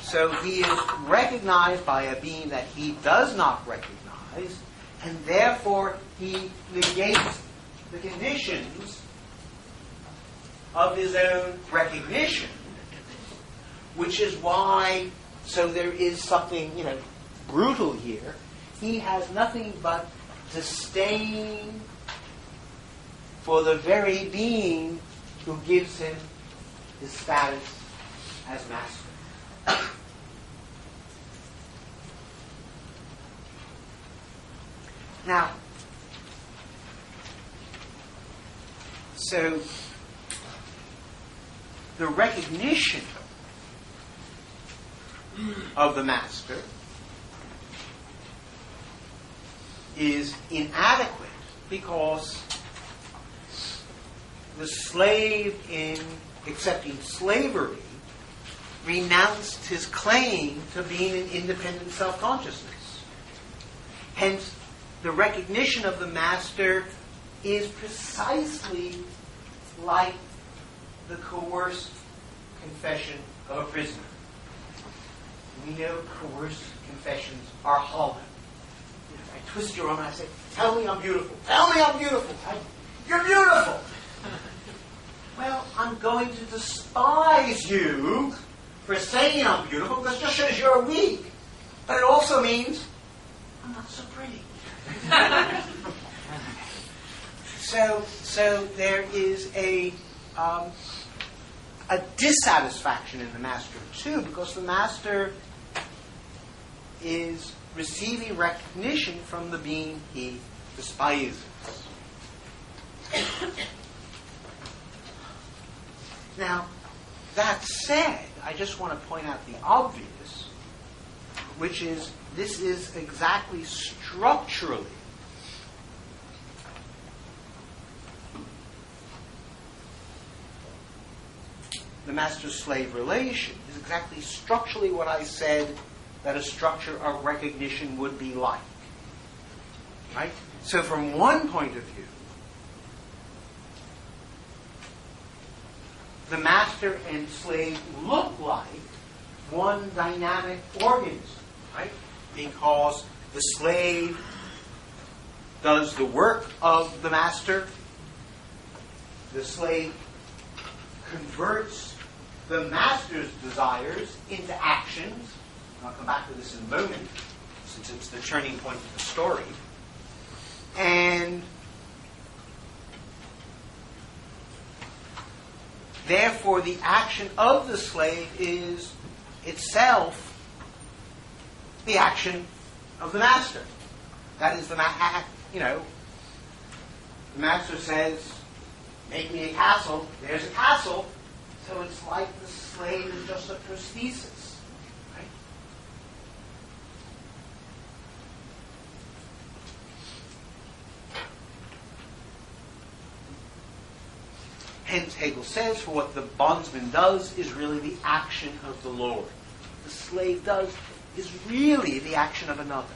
So he is recognized by a being that he does not recognize, and therefore he negates the conditions of his own recognition, which is why, so there is something, brutal here. He has nothing but disdain for the very being who gives him his status as master. Now, so the recognition of the master is inadequate because the slave, in accepting slavery, renounced his claim to being an independent self-consciousness. Hence, the recognition of the master is precisely like the coerced confession of a prisoner. We know coerced confessions are hollow. I twist your arm and I say, tell me I'm beautiful. Tell me I'm beautiful. You're beautiful. Well, I'm going to despise you for saying I'm beautiful because it just shows you're weak. But it also means I'm not so pretty. So there is a dissatisfaction in the master too, because the master is receiving recognition from the being he despises. Now, that said, I just want to point out the obvious, which is this is exactly structurally the master-slave relation is exactly structurally what I said that a structure of recognition would be like. Right? So from one point of view, the master and slave look like one dynamic organism, right? Because the slave does the work of the master, the slave converts the master's desires into actions. I'll come back to this in a moment, since it's the turning point of the story. And therefore, the action of the slave is itself the action of the master. That is the the master says, make me a castle. There's a castle. So it's like the slave is just a prosthesis. Right? Hence, Hegel says, for what the bondsman does is really the action of the Lord. The slave does is really the action of another.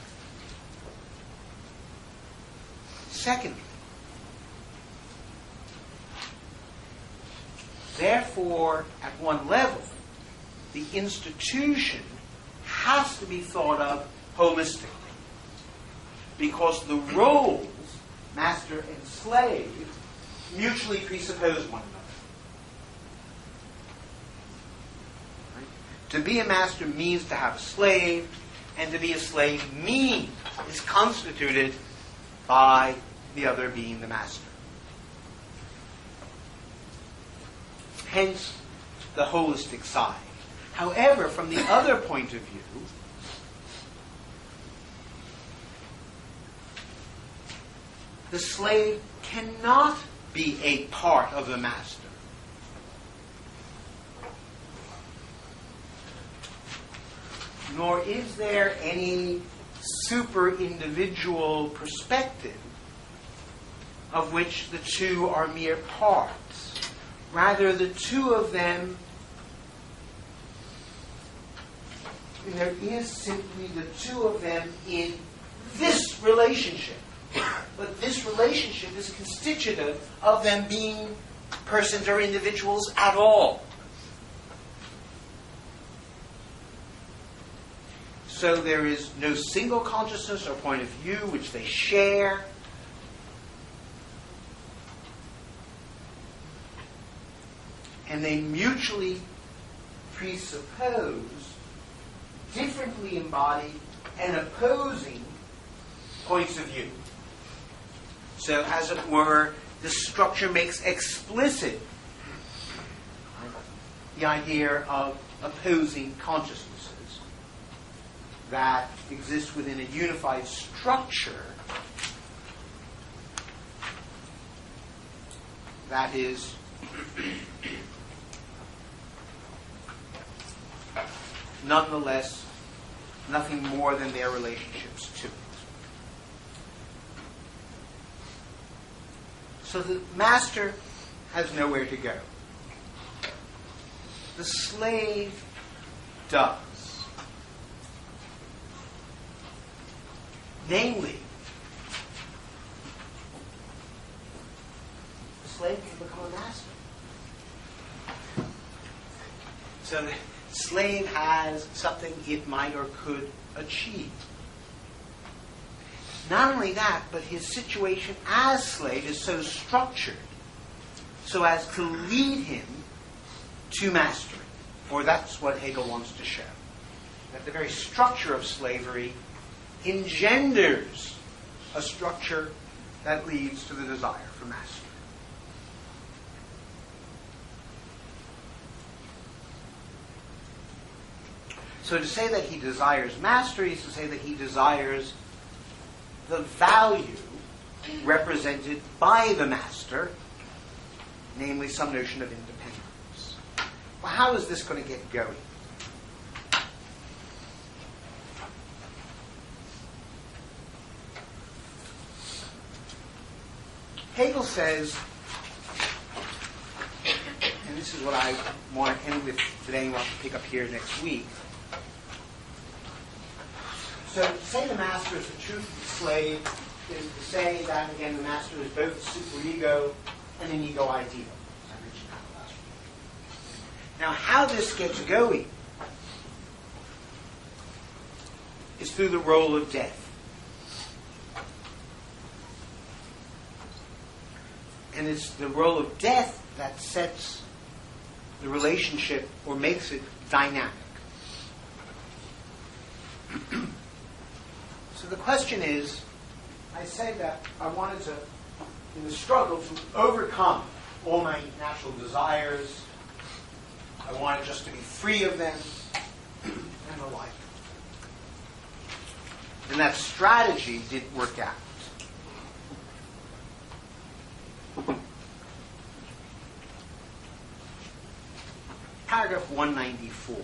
Secondly, therefore, at one level, the institution has to be thought of holistically, because the roles, master and slave, mutually presuppose one another. Right? To be a master means to have a slave, and to be a slave is constituted by the other being the master. Hence, the holistic side. However, from the other point of view, the slave cannot be a part of the master. Nor is there any super-individual perspective of which the two are mere parts. Rather, the two of them, there is simply the two of them in this relationship. But this relationship is constitutive of them being persons or individuals at all. So there is no single consciousness or point of view which they share. And they mutually presuppose differently embodied and opposing points of view. So, as it were, the structure makes explicit the idea of opposing consciousnesses that exist within a unified structure that is nonetheless nothing more than their relationships to it. So the master has nowhere to go. The slave does. Namely, the slave can become a master. So the slave has something it might or could achieve. Not only that, but his situation as slave is so structured so as to lead him to mastery. Or that's what Hegel wants to show. That the very structure of slavery engenders a structure that leads to the desire for mastery. So to say that he desires mastery is to say that he desires the value represented by the master, namely some notion of independence. Well, how is this going to get going? Hegel says, and this is what I want to end with today and want to pick up here next week. So to say the master is the truth of the slave is to say that, again, the master is both a superego and an ego ideal, as I mentioned that last week. Now, how this gets going is through the role of death. And it's the role of death that sets the relationship or makes it dynamic. So the question is, I say that I wanted to, in the struggle, to overcome all my natural desires. I wanted just to be free of them, and the like. And that strategy didn't work out. Paragraph 194.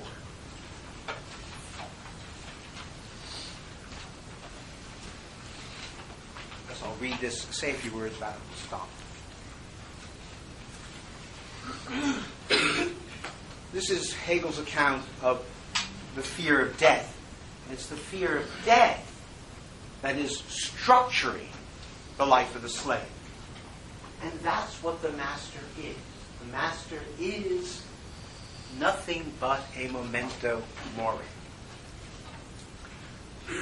Guess I'll read this, say a few words about it, and stop. This is Hegel's account of the fear of death. And it's the fear of death that is structuring the life of the slave. And that's what the master is. The master is nothing but a memento mori.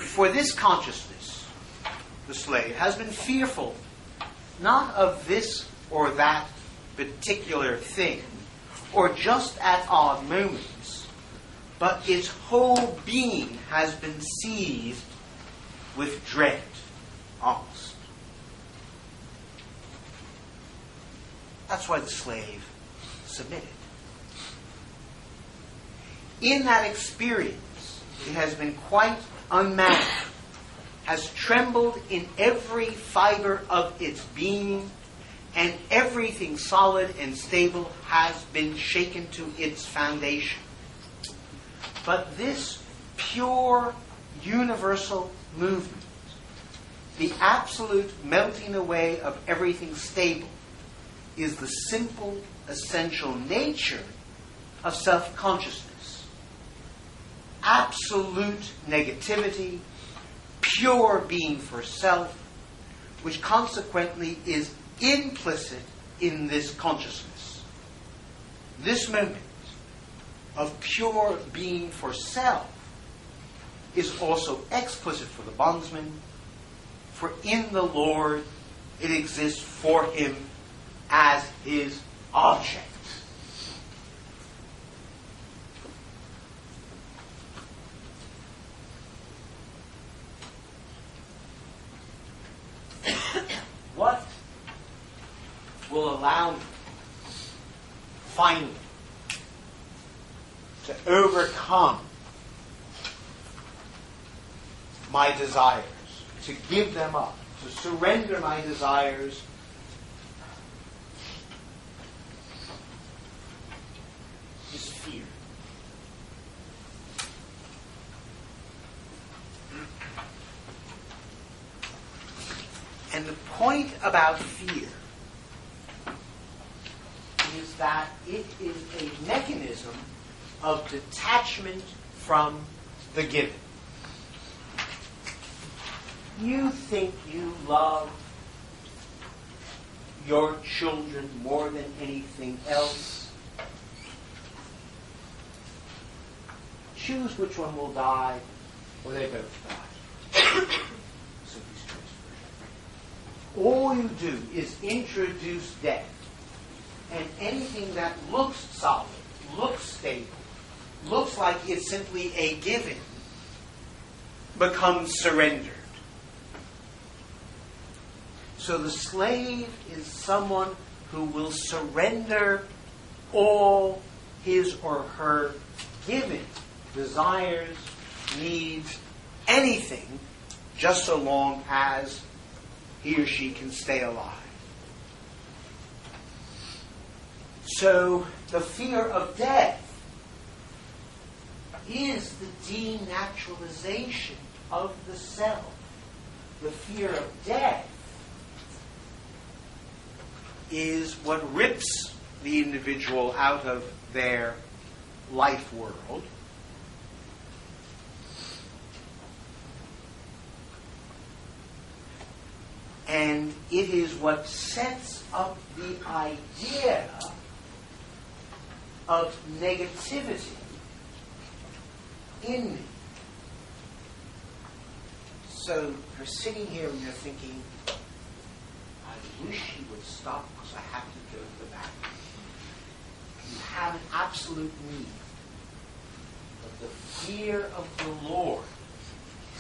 For this consciousness, the slave has been fearful not of this or that particular thing, or just at odd moments, but its whole being has been seized with dread, angst. That's why the slave submitted. In that experience, it has been quite unmanned, has trembled in every fiber of its being, and everything solid and stable has been shaken to its foundation. But this pure, universal movement, the absolute melting away of everything stable, is the simple, essential nature of self-consciousness. Absolute negativity, pure being for self, which consequently is implicit in this consciousness. This moment of pure being for self is also explicit for the bondsman, for in the Lord it exists for him as his object. What will allow me finally to overcome my desires, to give them up, to surrender my desires is fear. And the point about fear is that it is a mechanism of detachment from the given. You think you love your children more than anything else. Choose which one will die, or they both die. All you do is introduce death, and anything that looks solid, looks stable, looks like it's simply a given, becomes surrendered. So the slave is someone who will surrender all his or her given desires, needs, anything, just so long as he or she can stay alive. So the fear of death is the denaturalization of the self. The fear of death is what rips the individual out of their life world and it is what sets up the idea of negativity in me. So you're sitting here and you're thinking, I wish he would stop because I have to go to the bathroom. You have an absolute need. But the fear of the Lord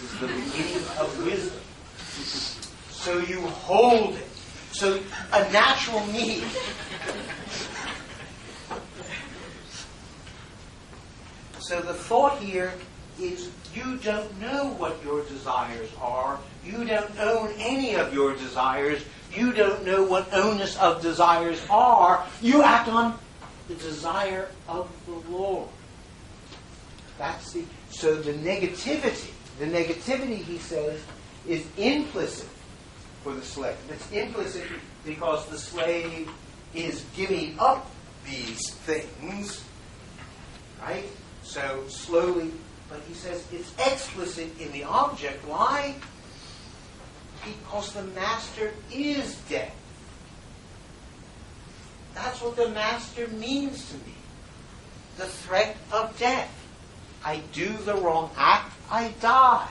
is the beginning of wisdom. So you hold it. So a natural need. So the thought here is you don't know what your desires are. You don't own any of your desires. You don't know what ownness of desires are. You act on the desire of the Lord. So the negativity, he says, is implicit for the slave. It's implicit because the slave is giving up these things, right? So slowly, but he says it's explicit in the object. Why? Because the master is death. That's what the master means to me. The threat of death. I do the wrong act, I die.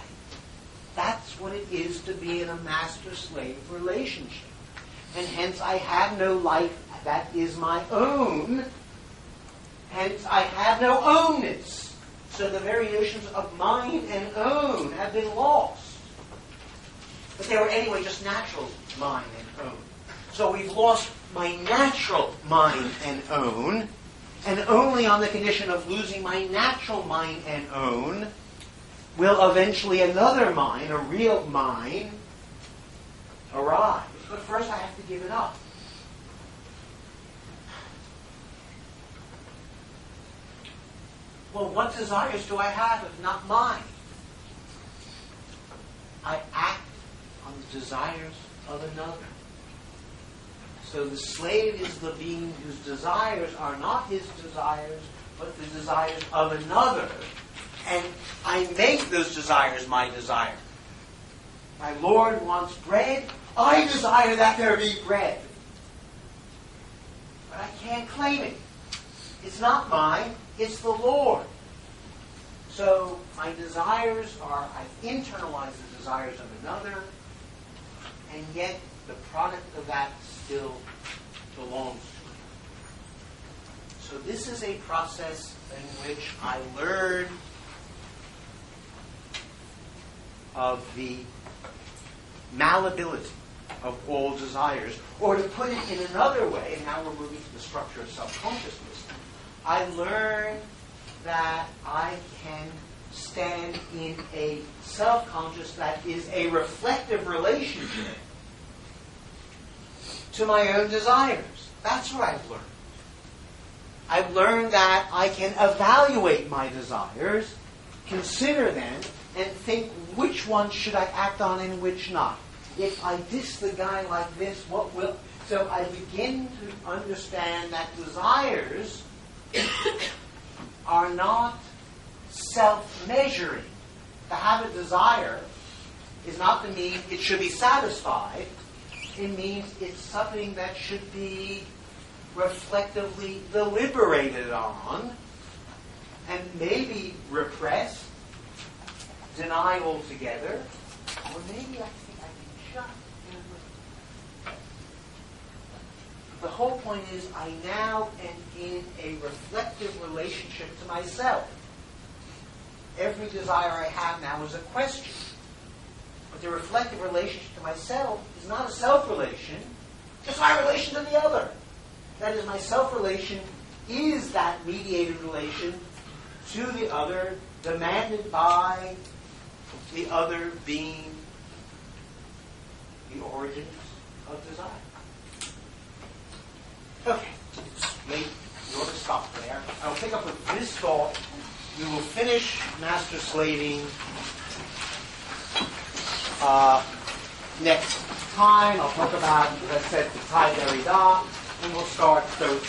That's what it is to be in a master-slave relationship. And hence I have no life that is my own. Hence I have no ownness. So the very notions of mine and own have been lost. But they were anyway just natural mine and own. So we've lost my natural mine and own, and only on the condition of losing my natural mine and own will eventually another mine, a real mine, arise. But first I have to give it up. Well, what desires do I have if not mine? I act on the desires of another. So the slave is the being whose desires are not his desires, but the desires of another. And I make those desires my desire. My Lord wants bread. I desire that there be bread. But I can't claim it. It's not mine. It's the Lord. So my desires are, I've internalized the desires of another, and yet the product of that still belongs to me. So this is a process in which I learn of the malleability of all desires. Or to put it in another way, and now we're moving to the structure of self-consciousness, I learn that I can stand in a self-conscious that is a reflective relationship to my own desires. That's what I've learned. I've learned that I can evaluate my desires, consider them, and think which ones should I act on and which not. If I diss the guy like this, what will... So I begin to understand that desires are not self-measuring. To have a desire is not to mean it should be satisfied. It means it's something that should be reflectively deliberated on and maybe repressed, denied altogether, or maybe I think I can shut it. The whole point is I now am in a reflective relationship to myself. Every desire I have now is a question. But the reflective relationship to myself is not a self-relation. It's my relation to the other. That is, my self-relation is that mediated relation to the other, demanded by the other being the origins of desire. Okay, late. We ought to stop there. I'll pick up with this thought. We will finish master slaving next time. I'll talk about, as I said, the Thai Derrida, and we'll start those.